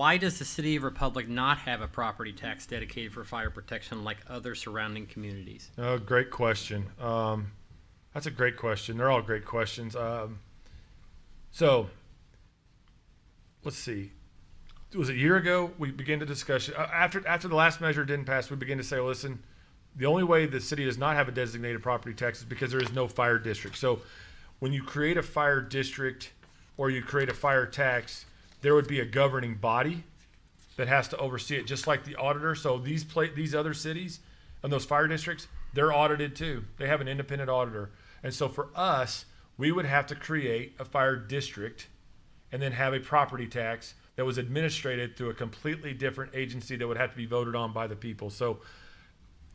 Why does the City of Republic not have a property tax dedicated for fire protection like other surrounding communities? Great question. That's a great question. They're all great questions. So let's see. It was a year ago we began the discussion. After the last measure didn't pass, we began to say, listen, the only way the city does not have a designated property tax is because there is no fire district. So when you create a fire district or you create a fire tax, there would be a governing body that has to oversee it, just like the auditor. So these other cities and those fire districts, they're audited too. They have an independent auditor. And so for us, we would have to create a fire district and then have a property tax that was administrated through a completely different agency that would have to be voted on by the people. So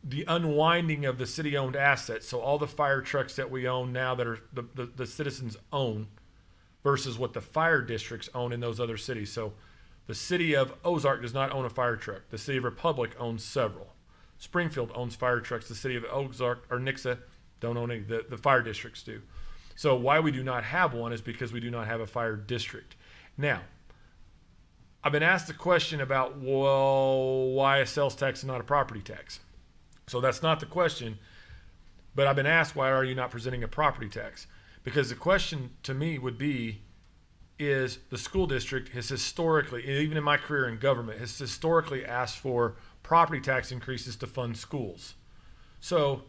the unwinding of the city-owned assets, so all the fire trucks that we own now that are the citizens own versus what the fire districts own in those other cities. So the city of Ozark does not own a fire truck. The city of Republic owns several. Springfield owns fire trucks. The city of Ozark or Nixa don't own any. The fire districts do. So why we do not have one is because we do not have a fire district. Now, I've been asked the question about, well, why a sales tax and not a property tax? So that's not the question, but I've been asked, why are you not presenting a property tax? Because the question to me would be, is the school district has historically, even in my career in government, has historically asked for property tax increases to fund schools. So,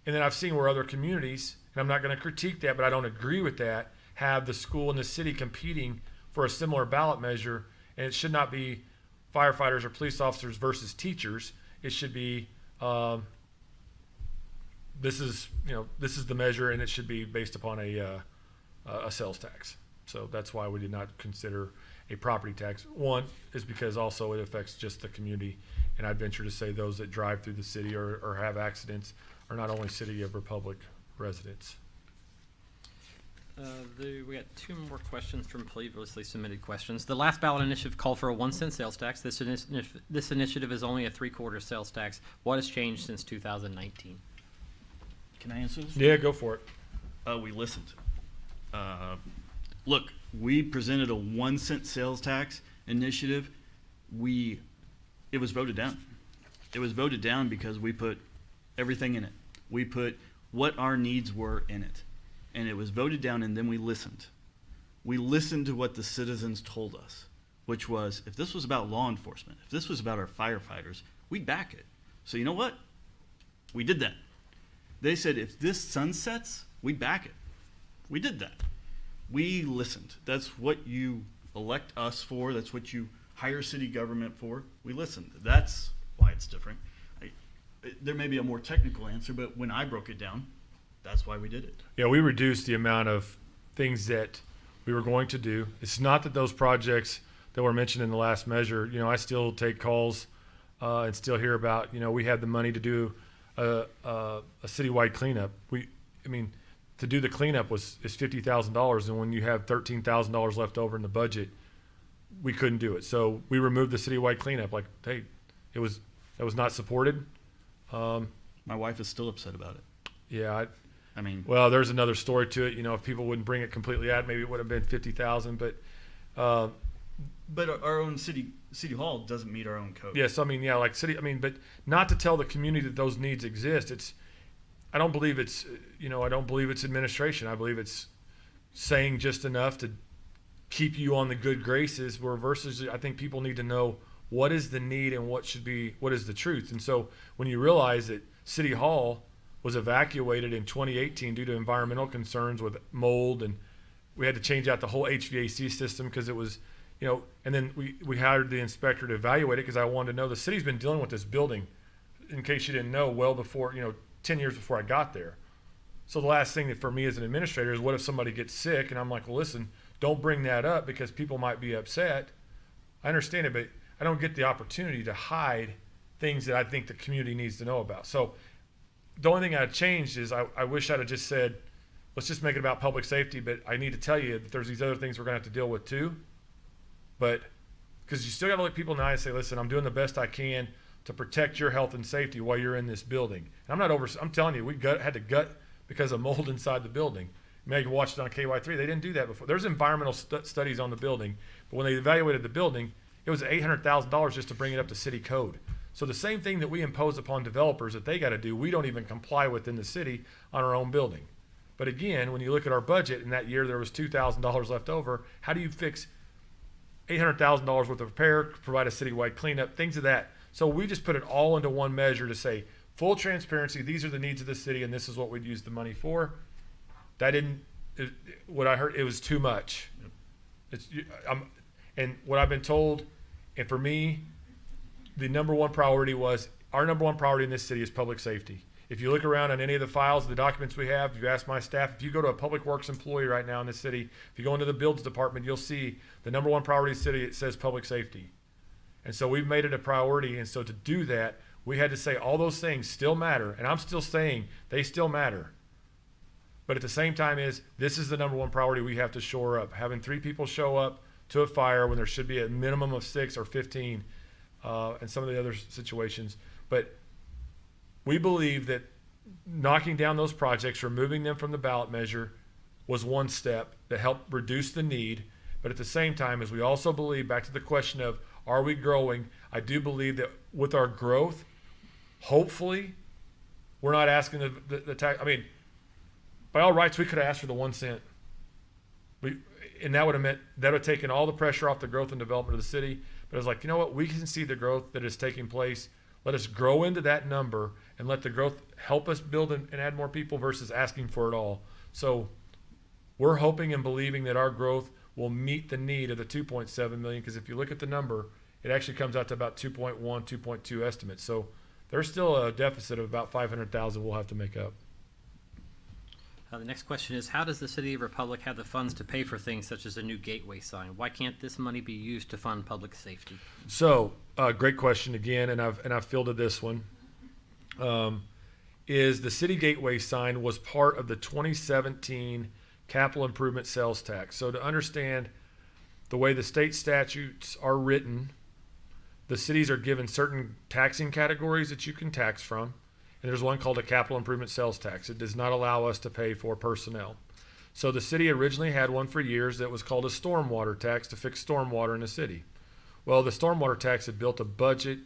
and then I've seen where other communities, and I'm not going to critique that, but I don't agree with that, have the school and the city competing for a similar ballot measure, and it should not be firefighters or police officers versus teachers. It should be this is the measure, and it should be based upon a sales tax. So that's why we did not consider a property tax. One is because also it affects just the community, and I'd venture to say those that drive through the city or have accidents are not only City of Republic residents. We got two more questions from previously submitted questions. The last ballot initiative called for a 1-cent sales tax. This initiative is only a 3/4 sales tax. What has changed since 2019? Can I answer this? Yeah, go for it. We listened. Look, we presented a 1-cent sales tax initiative. It was voted down. It was voted down because we put everything in it. We put what our needs were in it. And it was voted down, and then we listened. We listened to what the citizens told us, which was, if this was about law enforcement, if this was about our firefighters, we'd back it. So you know what? We did that. They said, if this sunsets, we'd back it. We did that. We listened. That's what you elect us for. That's what you hire city government for. We listened. That's why it's different. There may be a more technical answer, but when I broke it down, that's why we did it. Yeah, we reduced the amount of things that we were going to do. It's not that those projects that were mentioned in the last measure, I still take calls and still hear about, we have the money to do a citywide cleanup. To do the cleanup is $50,000, and when you have $13,000 left over in the budget, we couldn't do it. So we removed the citywide cleanup. Like, hey, that was not supported. My wife is still upset about it. Yeah, Well, there's another story to it. If people wouldn't bring it completely out, maybe it would have been 50,000. But our own city hall doesn't meet our own code. yes, like city. But not to tell the community that those needs exist. I don't believe it's administration. I believe it's saying just enough to keep you on the good graces. Where versus, I think people need to know what is the need and what is the truth. And so when you realize that City Hall was evacuated in 2018 due to environmental concerns with mold, and we had to change out the whole HVAC system because it was, and then we hired the inspector to evaluate it because I wanted to know the city's been dealing with this building, in case you didn't know, well before, 10 years before I got there. So the last thing that for me as an administrator is, what if somebody gets sick? And I'm like, well, listen, don't bring that up because people might be upset. I understand it, but I don't get the opportunity to hide things that I think the community needs to know about. So the only thing I'd changed is I wish I'd have just said, let's just make it about public safety, but I need to tell you that there's these other things we're going to have to deal with too. But because you still got to look people in the eye and say, listen, I'm doing the best I can to protect your health and safety while you're in this building. And I'm telling you, we had to gut because of mold inside the building. Maybe you watched it on KY3. They didn't do that before. There's environmental studies on the building, but when they evaluated the building, It was $800,000 just to bring it up to city code. So the same thing that we impose upon developers that they got to do, we don't even comply with in the city on our own building. But again, when you look at our budget, in that year there was $2,000 left over. How do you fix $800,000 worth of repair, provide a citywide cleanup, things of that? So we just put it all into one measure to say, full transparency, these are the needs of the city and this is what we'd use the money for. That didn't, what I heard, it was too much. And what I've been told, and for me, the number one priority was, our number one priority in this city is public safety. If you look around on any of the files, the documents we have, if you ask my staff, if you go to a public works employee right now in this city, if you go into the builds department, you'll see the number one priority in the city, it says public safety. And so we've made it a priority. And so to do that, we had to say all those things still matter. And I'm still saying they still matter. But at the same time this is the number one priority we have to shore up. Having 3 people show up to a fire when there should be a minimum of 6 or 15, and some of the other situations. But we believe that knocking down those projects, removing them from the ballot measure, was one step that helped reduce the need. But at the same time, as we also believe, back to the question of, are we growing? I do believe that with our growth, hopefully, we're not asking the tax. I mean, by all rights, we could have asked for the 1 cent. And that would have meant, that would have taken all the pressure off the growth and development of the city. But I was like, you know what? We can see the growth that is taking place. Let us grow into that number and let the growth help us build and add more people versus asking for it all. So we're hoping and believing that our growth will meet the need of the 2.7 million. Because if you look at the number, it actually comes out to about 2.1, 2.2 estimates. So there's still a deficit of about 500,000 we'll have to make up. The next question is, how does the City of Republic have the funds to pay for things such as a new gateway sign? Why can't this money be used to fund public safety? So, great question again, and I've fielded this one. Is the city gateway sign was part of the 2017 capital improvement sales tax. So to understand the way the state statutes are written, the cities are given certain taxing categories that you can tax from. And there's one called a capital improvement sales tax. It does not allow us to pay for personnel. So the city originally had one for years that was called a stormwater tax to fix stormwater in the city. Well, the stormwater tax had built a budget,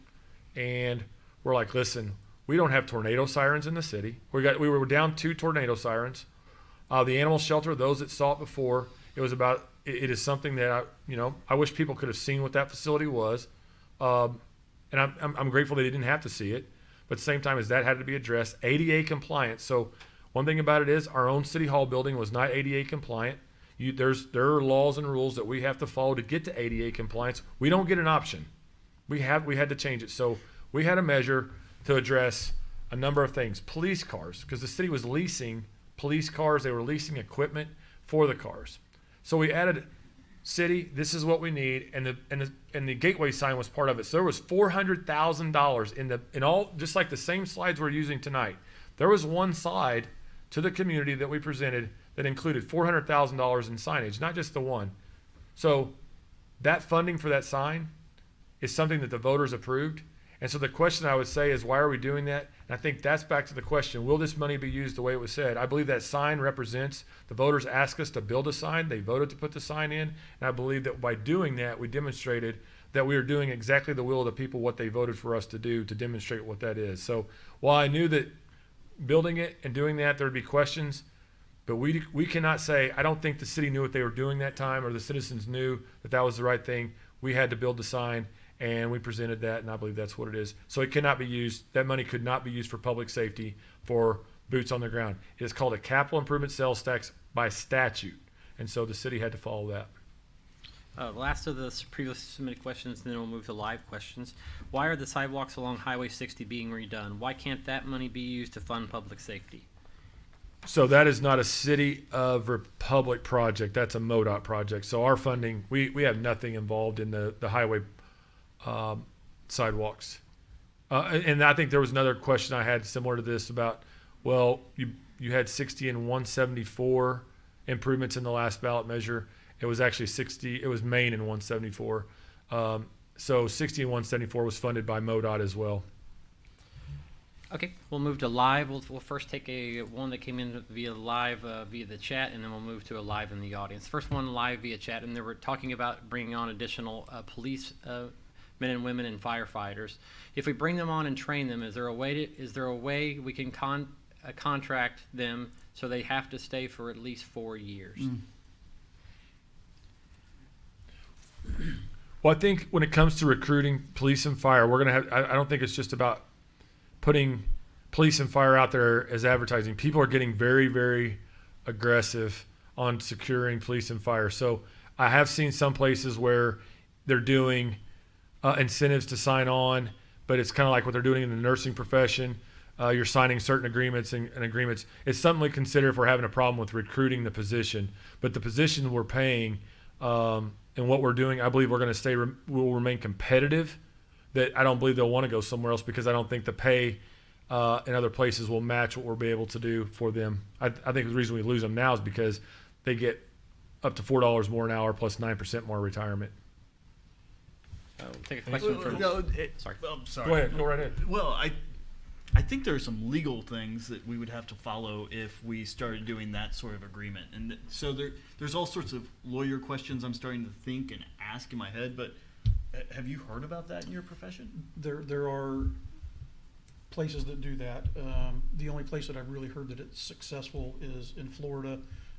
and we're like, listen, we don't have tornado sirens in the city. We were down 2 tornado sirens. The animal shelter, those that saw it before, it is something that I wish people could have seen what that facility was. And I'm grateful they didn't have to see it. But at the same time as that had to be addressed, ADA compliance. So one thing about it is our own city hall building was not ADA compliant. There are laws and rules that we have to follow to get to ADA compliance. We don't get an option. We had to change it. So we had a measure to address a number of things. Police cars, because the city was leasing police cars. They were leasing equipment for the cars. So we added, city, this is what we need, and the gateway sign was part of it. So there was $400,000 in all, just like the same slides we're using tonight. There was one slide to the community that we presented that included $400,000 in signage, not just the one. So that funding for that sign is something that the voters approved. And so the question I would say is, why are we doing that? And I think that's back to the question, will this money be used the way it was said? I believe that sign represents, the voters asked us to build a sign. They voted to put the sign in. And I believe that by doing that, we demonstrated that we are doing exactly the will of the people, what they voted for us to do, to demonstrate what that is. So while I knew that building it and doing that, there would be questions, but we cannot say, I don't think the city knew what they were doing that time, or the citizens knew that that was the right thing. We had to build the sign. And we presented that, and I believe that's what it is. So it cannot be used, that money could not be used for public safety, for boots on the ground. It is called a capital improvement sales tax by statute. And so the city had to follow that. Last of the previously submitted questions, and then we'll move to live questions. Why are the sidewalks along Highway 60 being redone? Why can't that money be used to fund public safety? So that is not a City of Republic project. That's a MoDOT project. So our funding, we have nothing involved in the highway sidewalks. And I think there was another question I had similar to this about, well, you had 60 and 174 improvements in the last ballot measure. It was actually 60, it was Maine and 174. So 60 and 174 was funded by MoDOT as well. Okay, we'll move to live. We'll first take one that came in via live via the chat, and then we'll move to a live in the audience. First one live via chat, and they were talking about bringing on additional police men and women and firefighters. If we bring them on and train them, is there a way we can contract them so they have to stay for at least 4 years? Well, I think when it comes to recruiting police and fire, we're going to have, I don't think it's just about putting police and fire out there as advertising. People are getting very, very aggressive on securing police and fire. So I have seen some places where they're doing incentives to sign on, but it's kind of like what they're doing in the nursing profession. You're signing certain agreements and agreements. It's something to consider if we're having a problem with recruiting the position. But the position we're paying and what we're doing, I believe we're going to will remain competitive. That I don't believe they'll want to go somewhere else because I don't think the pay in other places will match what we'll be able to do for them. I think the reason we lose them now is because they get up to $4 more an hour plus 9% more retirement. We'll take a question from. Sorry. Well, sorry. Go ahead. Go right ahead. Well, I think there are some legal things that we would have to follow if we started doing that sort of agreement. And so there's all sorts of lawyer questions I'm starting to think and ask in my head, but have you heard about that in your profession? There are places that do that. The only place that I've really heard that it's successful is in Florida,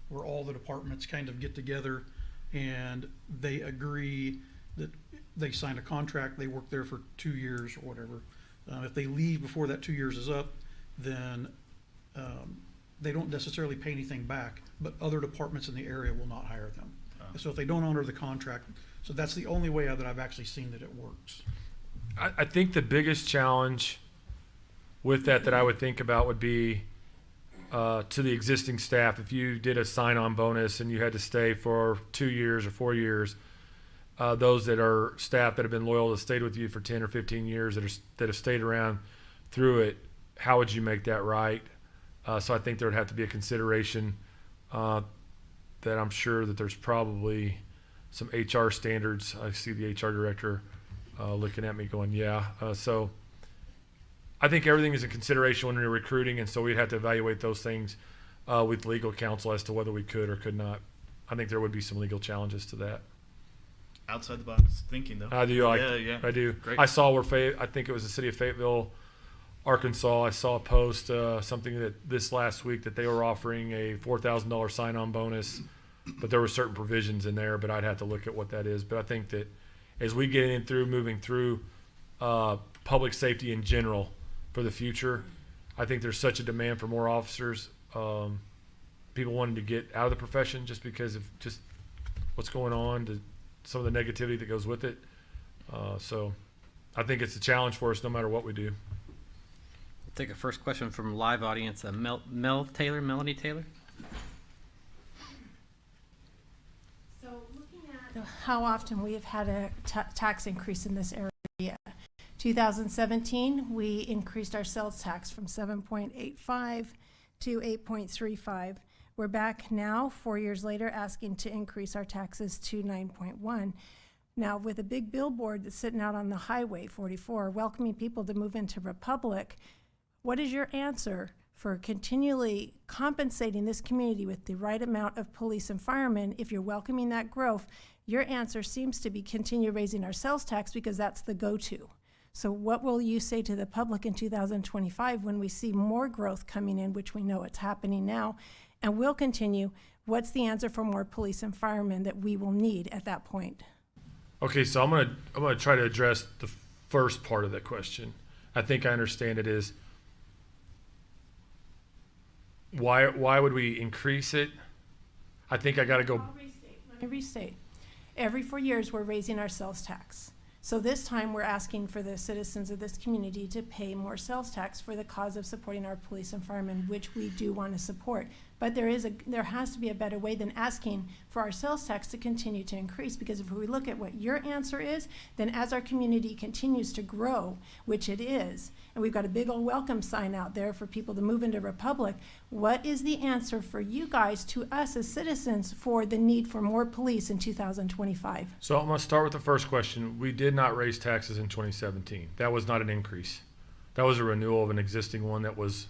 where all the departments kind of get together and they agree that they sign a contract, they work there for 2 years or whatever. If they leave before that 2 years is up, then they don't necessarily pay anything back, but other departments in the area will not hire them. So if they don't honor the contract, so that's the only way that I've actually seen that it works. I think the biggest challenge with that I would think about would be to the existing staff. If you did a sign-on bonus and you had to stay for 2 years or 4 years, those that are staff that have been loyal, that stayed with you for 10 or 15 years, that have stayed around through it, how would you make that right? So I think there would have to be a consideration that I'm sure that there's probably some HR standards. I see the HR director looking at me going, yeah. So I think everything is a consideration when you're recruiting, and so we'd have to evaluate those things with legal counsel as to whether we could or could not. I think there would be some legal challenges to that. Outside the box thinking, though. I do. Yeah. I do. Great. I saw where I think it was the city of Fayetteville, Arkansas. I saw a post, something that this last week, that they were offering a $4,000 sign-on bonus, but there were certain provisions in there. But I'd have to look at what that is. But I think that as we get moving through public safety in general for the future, I think there's such a demand for more officers. People wanting to get out of the profession just because of just what's going on, some of the negativity that goes with it. So I think it's a challenge for us no matter what we do. We'll take a first question from live audience. Melanie Taylor. So looking at how often we have had a tax increase in this area. 2017, we increased our sales tax from 7.85 to 8.35. We're back now, 4 years later, asking to increase our taxes to 9.1. Now, with a big billboard that's sitting out on the highway 44, welcoming people to move into Republic, what is your answer for continually compensating this community with the right amount of police and firemen? If you're welcoming that growth, your answer seems to be continue raising our sales tax because that's the go-to. So what will you say to the public in 2025 when we see more growth coming in, which we know it's happening now, and will continue? What's the answer for more police and firemen that we will need at that point? Okay, so I'm gonna try to address the first part of that question. I think I understand it is why would we increase it? I think I got to go. Let me restate. Every 4 years, we're raising our sales tax. So this time, we're asking for the citizens of this community to pay more sales tax for the cause of supporting our police and firemen, which we do want to support. But there has to be a better way than asking for our sales tax to continue to increase, because if we look at what your answer is, then as our community continues to grow, which it is, and we've got a big old welcome sign out there for people to move into Republic, what is the answer for you guys to us as citizens for the need for more police in 2025? So I'm going to start with the first question. We did not raise taxes in 2017. That was not an increase. That was a renewal of an existing one that was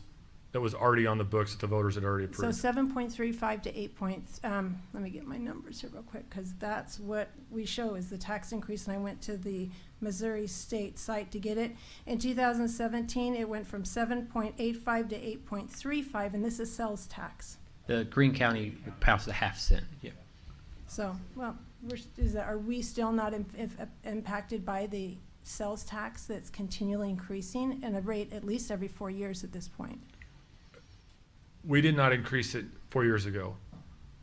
already on the books that the voters had already So approved. 7.35 to 8 points, let me get my numbers here real quick, because that's what we show is the tax increase, and I went to the Missouri State site to get it. In 2017, it went from 7.85 to 8.35, and this is sales tax. The Greene County passed a half cent. Yeah. So, well, are we still not impacted by the sales tax that's continually increasing at a rate at least every 4 years at this point? We did not increase it 4 years ago.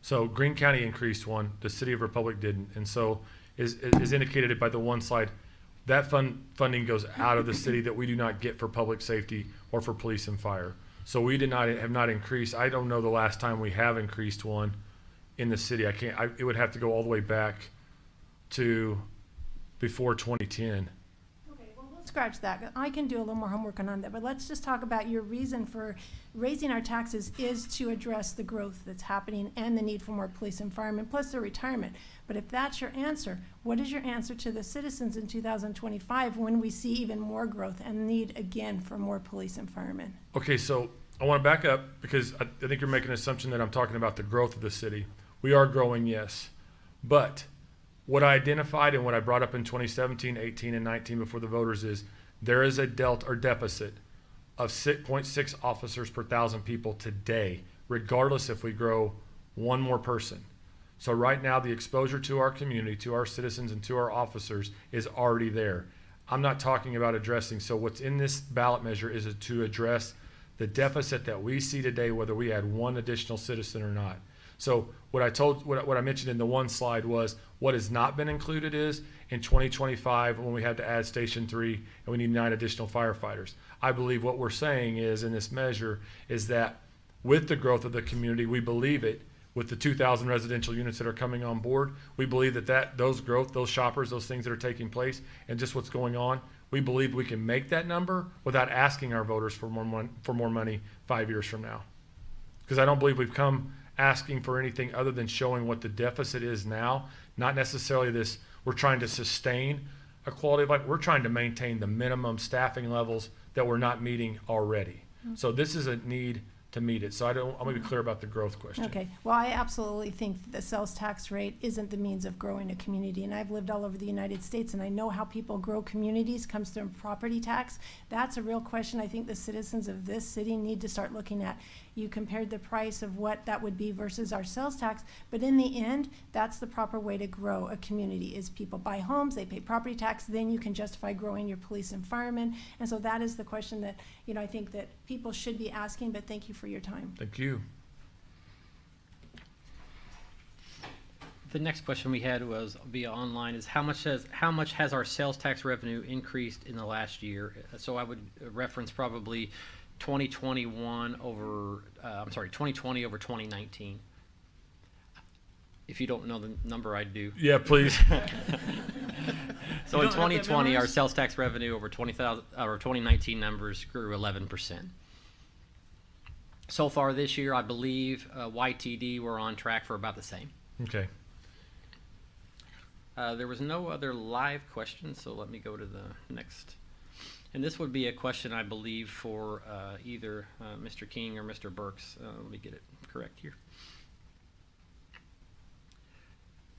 So Greene County increased one, the city of Republic didn't. And so is indicated by the one slide, that funding goes out of the city that we do not get for public safety or for police and fire. So we have not increased. I don't know the last time we have increased one in the city. It would have to go all the way back to before 2010. Okay, well, we'll scratch that. I can do a little more homework on that, but let's just talk about your reason for raising our taxes is to address the growth that's happening and the need for more police and firemen, plus the retirement. But if that's your answer, what is your answer to the citizens in 2025 when we see even more growth and need again for more police and firemen? Okay, so I want to back up because I think you're making an assumption that I'm talking about the growth of the city. We are growing, yes. But what I identified and what I brought up in 2017, 18, and 19 before the voters is there is a deficit of 6.6 officers per 1,000 people today, regardless if we grow one more person. So right now, the exposure to our community, to our citizens, and to our officers is already there. I'm not talking about addressing, so what's in this ballot measure is to address the deficit that we see today, whether we add one additional citizen or not. So what I mentioned in the one slide was what has not been included is in 2025 when we had to add Station 3 and we need 9 additional firefighters. I believe what we're saying is in this measure is that with the growth of the community, we believe it, with the 2,000 residential units that are coming on board, we believe that those growth, those shoppers, those things that are taking place and just what's going on, we believe we can make that number without asking our voters for more money 5 years from now. Because I don't believe we've come asking for anything other than showing what the deficit is now, not necessarily this, we're trying to sustain a quality of life, we're trying to maintain the minimum staffing levels that we're not meeting already. So this is a need to meet it. So I'm going to be clear about the growth question. Okay, well, I absolutely think that the sales tax rate isn't the means of growing a community, and I've lived all over the United States, and I know how people grow communities comes through property tax. That's a real question I think the citizens of this city need to start looking at. You compared the price of what that would be versus our sales tax, but in the end, that's the proper way to grow a community is people buy homes, they pay property tax, then you can justify growing your police and firemen. And so that is the question that, I think that people should be asking, but thank you for your time. Thank you. The next question we had was via online is how much has our sales tax revenue increased in the last year? So I would reference probably 2020 over 2019. If you don't know the number, I do. Yeah, please. So in 2020, our sales tax revenue over 2019 numbers grew 11%. So far this year, I believe YTD we're on track for about the same. Okay. There was no other live questions, so let me go to the next. And this would be a question, I believe, for either Mr. King or Mr. Burks. Let me get it correct here.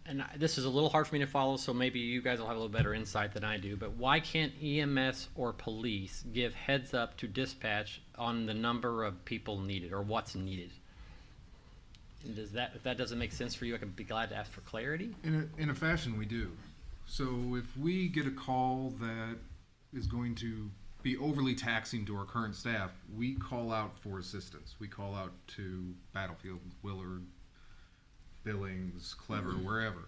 And this is a little hard for me to follow, so maybe you guys will have a little better insight than I do. But why can't EMS or police give heads up to dispatch on the number of people needed or what's needed? And if that doesn't make sense for you, I could be glad to ask for clarity. In a fashion, we do. So if we get a call that is going to be overly taxing to our current staff, we call out for assistance. We call out to Battlefield, Willard, Billings, Clever, wherever.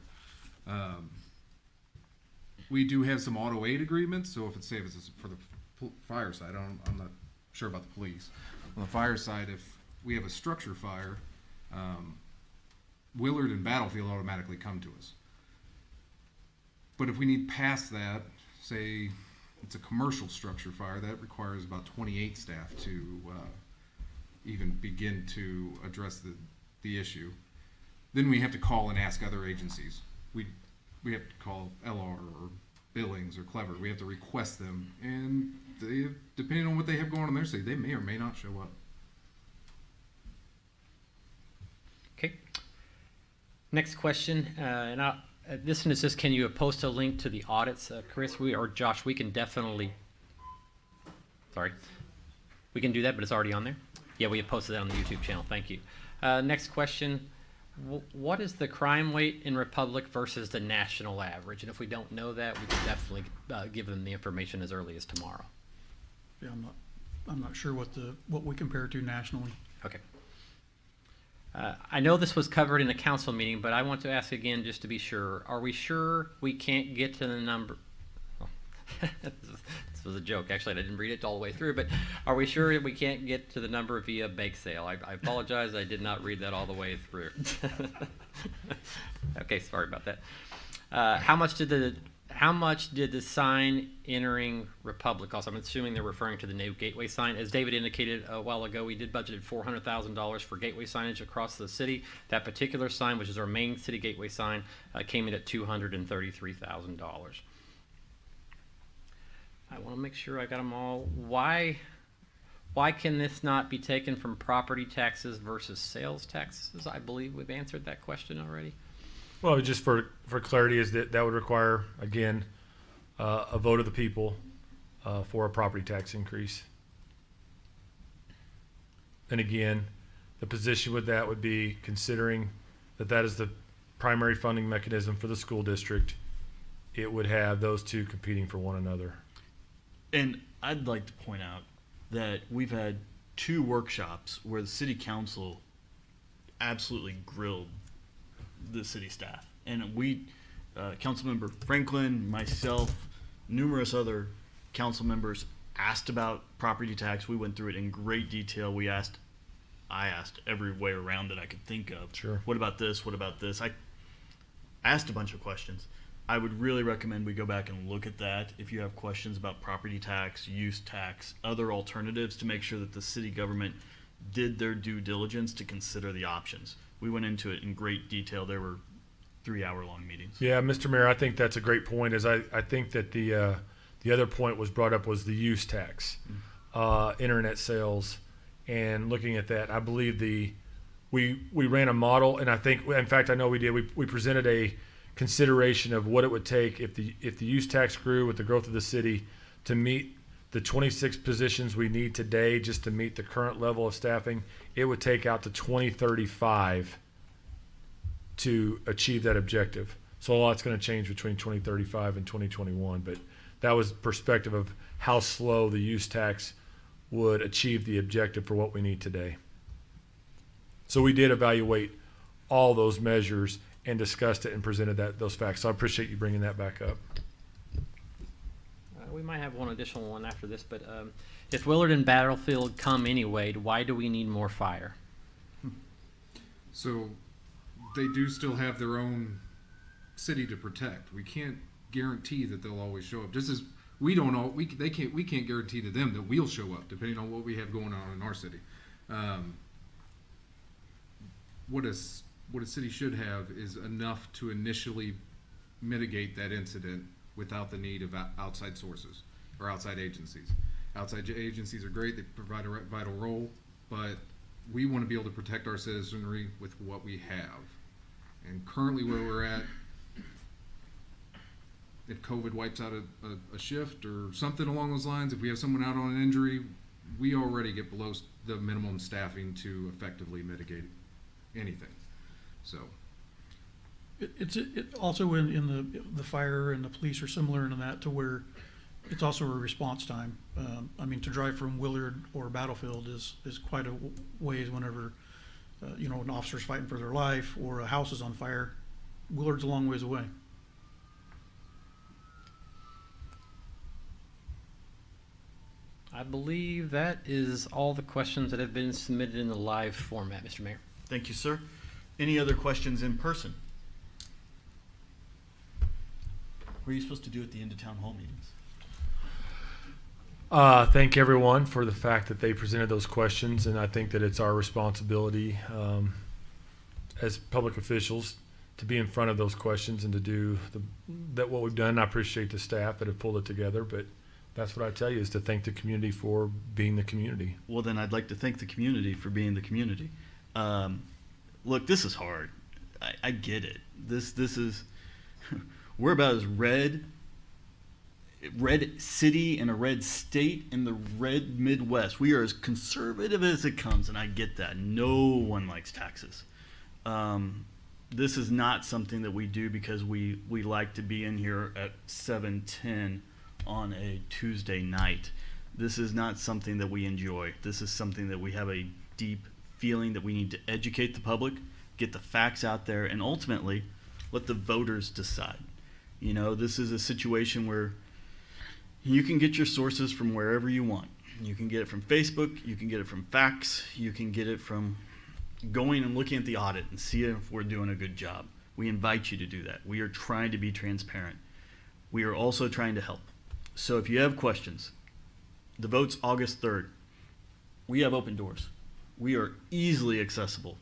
We do have some auto aid agreements, so if it's say it's for the fire side, I'm not sure about the police. On the fire side, if we have a structure fire, Willard and Battlefield automatically come to us. But if we need past that, say it's a commercial structure fire, that requires about 28 staff to even begin to address the issue. Then we have to call and ask other agencies. We have to call LR or Billings are clever. We have to request them, and they, depending on what they have going on in their city, they may or may not show up. Okay. Next question, this one is just, can you post a link to the audits, Chris, or Josh? We can definitely, sorry, we can do that, but it's already on there. Yeah, we have posted that on the YouTube channel. Thank you. Next question. What is the crime rate in Republic versus the national average? And if we don't know that, we can definitely give them the information as early as tomorrow. Yeah, I'm not sure what we compare to nationally. Okay. I know this was covered in a council meeting, but I want to ask again just to be sure. Are we sure we can't get to the number? Oh, this was a joke. Actually, I didn't read it all the way through, but are we sure we can't get to the number via bake sale? I apologize. I did not read that all the way through. Okay, sorry about that. How much did the sign entering Republic cost? I'm assuming they're referring to the new gateway sign. As David indicated a while ago, we did budgeted $400,000 for gateway signage across the city. That particular sign, which is our main city gateway sign, came in at $233,000. I want to make sure I got them all. Why can this not be taken from property taxes versus sales taxes? I believe we've answered that question already. Well, just for clarity, is that would require, again, a vote of the people for a property tax increase. And again, the position with that would be considering that is the primary funding mechanism for the school district. It would have those two competing for one another. And I'd like to point out that we've had 2 workshops where the city council absolutely grilled the city staff. And we, Councilmember Franklin, myself, numerous other council members asked about property tax. We went through it in great detail. I asked every way around that I could think of. Sure. What about this? What about this? I asked a bunch of questions. I would really recommend we go back and look at that if you have questions about property tax, use tax, other alternatives, to make sure that the city government did their due diligence to consider the options. We went into it in great detail. There were 3-hour-long meetings. Yeah, Mr. Mayor, I think that's a great point. I think that the other point was brought up was the use tax, internet sales, and looking at that, I believe we ran a model, and I think, in fact, I know we did. We presented a consideration of what it would take if the use tax grew with the growth of the city to meet the 26 positions we need today just to meet the current level of staffing. It would take out to 2035 to achieve that objective. So a lot's going to change between 2035 and 2021, but that was perspective of how slow the use tax would achieve the objective for what we need today. So we did evaluate all those measures and discussed it and presented those facts. So I appreciate you bringing that back up. We might have one additional one after this, but if Willard and Battlefield come anyway, why do we need more fire? So they do still have their own city to protect. We can't guarantee that they'll always show up. Just as we don't know, we can't guarantee to them that we'll show up, depending on what we have going on in our city. What a city should have is enough to initially mitigate that incident without the need of outside sources or outside agencies. Outside agencies are great, they provide a vital role, but we want to be able to protect our citizenry with what we have. And currently where we're at, if COVID wipes out a shift or something along those lines, if we have someone out on an injury, we already get below the minimum staffing to effectively mitigate anything. So It also in the fire and the police are similar in that, to where it's also a response time. I mean, to drive from Willard or Battlefield is quite a ways whenever, an officer's fighting for their life or a house is on fire. Willard's a long ways away. I believe that is all the questions that have been submitted in the live format, Mr. Mayor. Thank you, sir. Any other questions in person? What are you supposed to do at the end of town hall meetings? Thank everyone for the fact that they presented those questions, and I think that it's our responsibility as public officials to be in front of those questions and to do that what we've done. I appreciate the staff that have pulled it together, but that's what I tell you, is to thank the community for being the community. Well, then I'd like to thank the community for being the community. Look, this is hard. I get it. This is we're about as red city and a red state in the red Midwest. We are as conservative as it comes, and I get that. No one likes taxes. This is not something that we do because we like to be in here at 7:10 on a Tuesday night. This is not something that we enjoy. This is something that we have a deep feeling that we need to educate the public, get the facts out there, and ultimately let the voters decide. You know, this is a situation where you can get your sources from wherever you want. You can get it from Facebook, you can get it from facts, you can get it from going and looking at the audit and see if we're doing a good job. We invite you to do that. We are trying to be transparent. We are also trying to help. So if you have questions, the vote's August 3rd. We have open doors. We are easily accessible,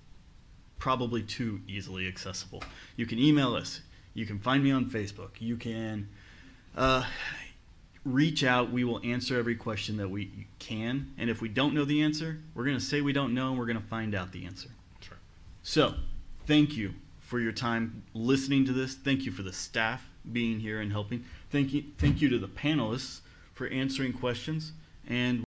probably too easily accessible. You can email us. You can find me on Facebook. You can reach out. We will answer every question that we can. And if we don't know the answer, we're going to say we don't know, and we're going to find out the answer. Sure. So thank you for your time listening to this. Thank you for the staff being here and helping. Thank you to the panelists for answering questions. And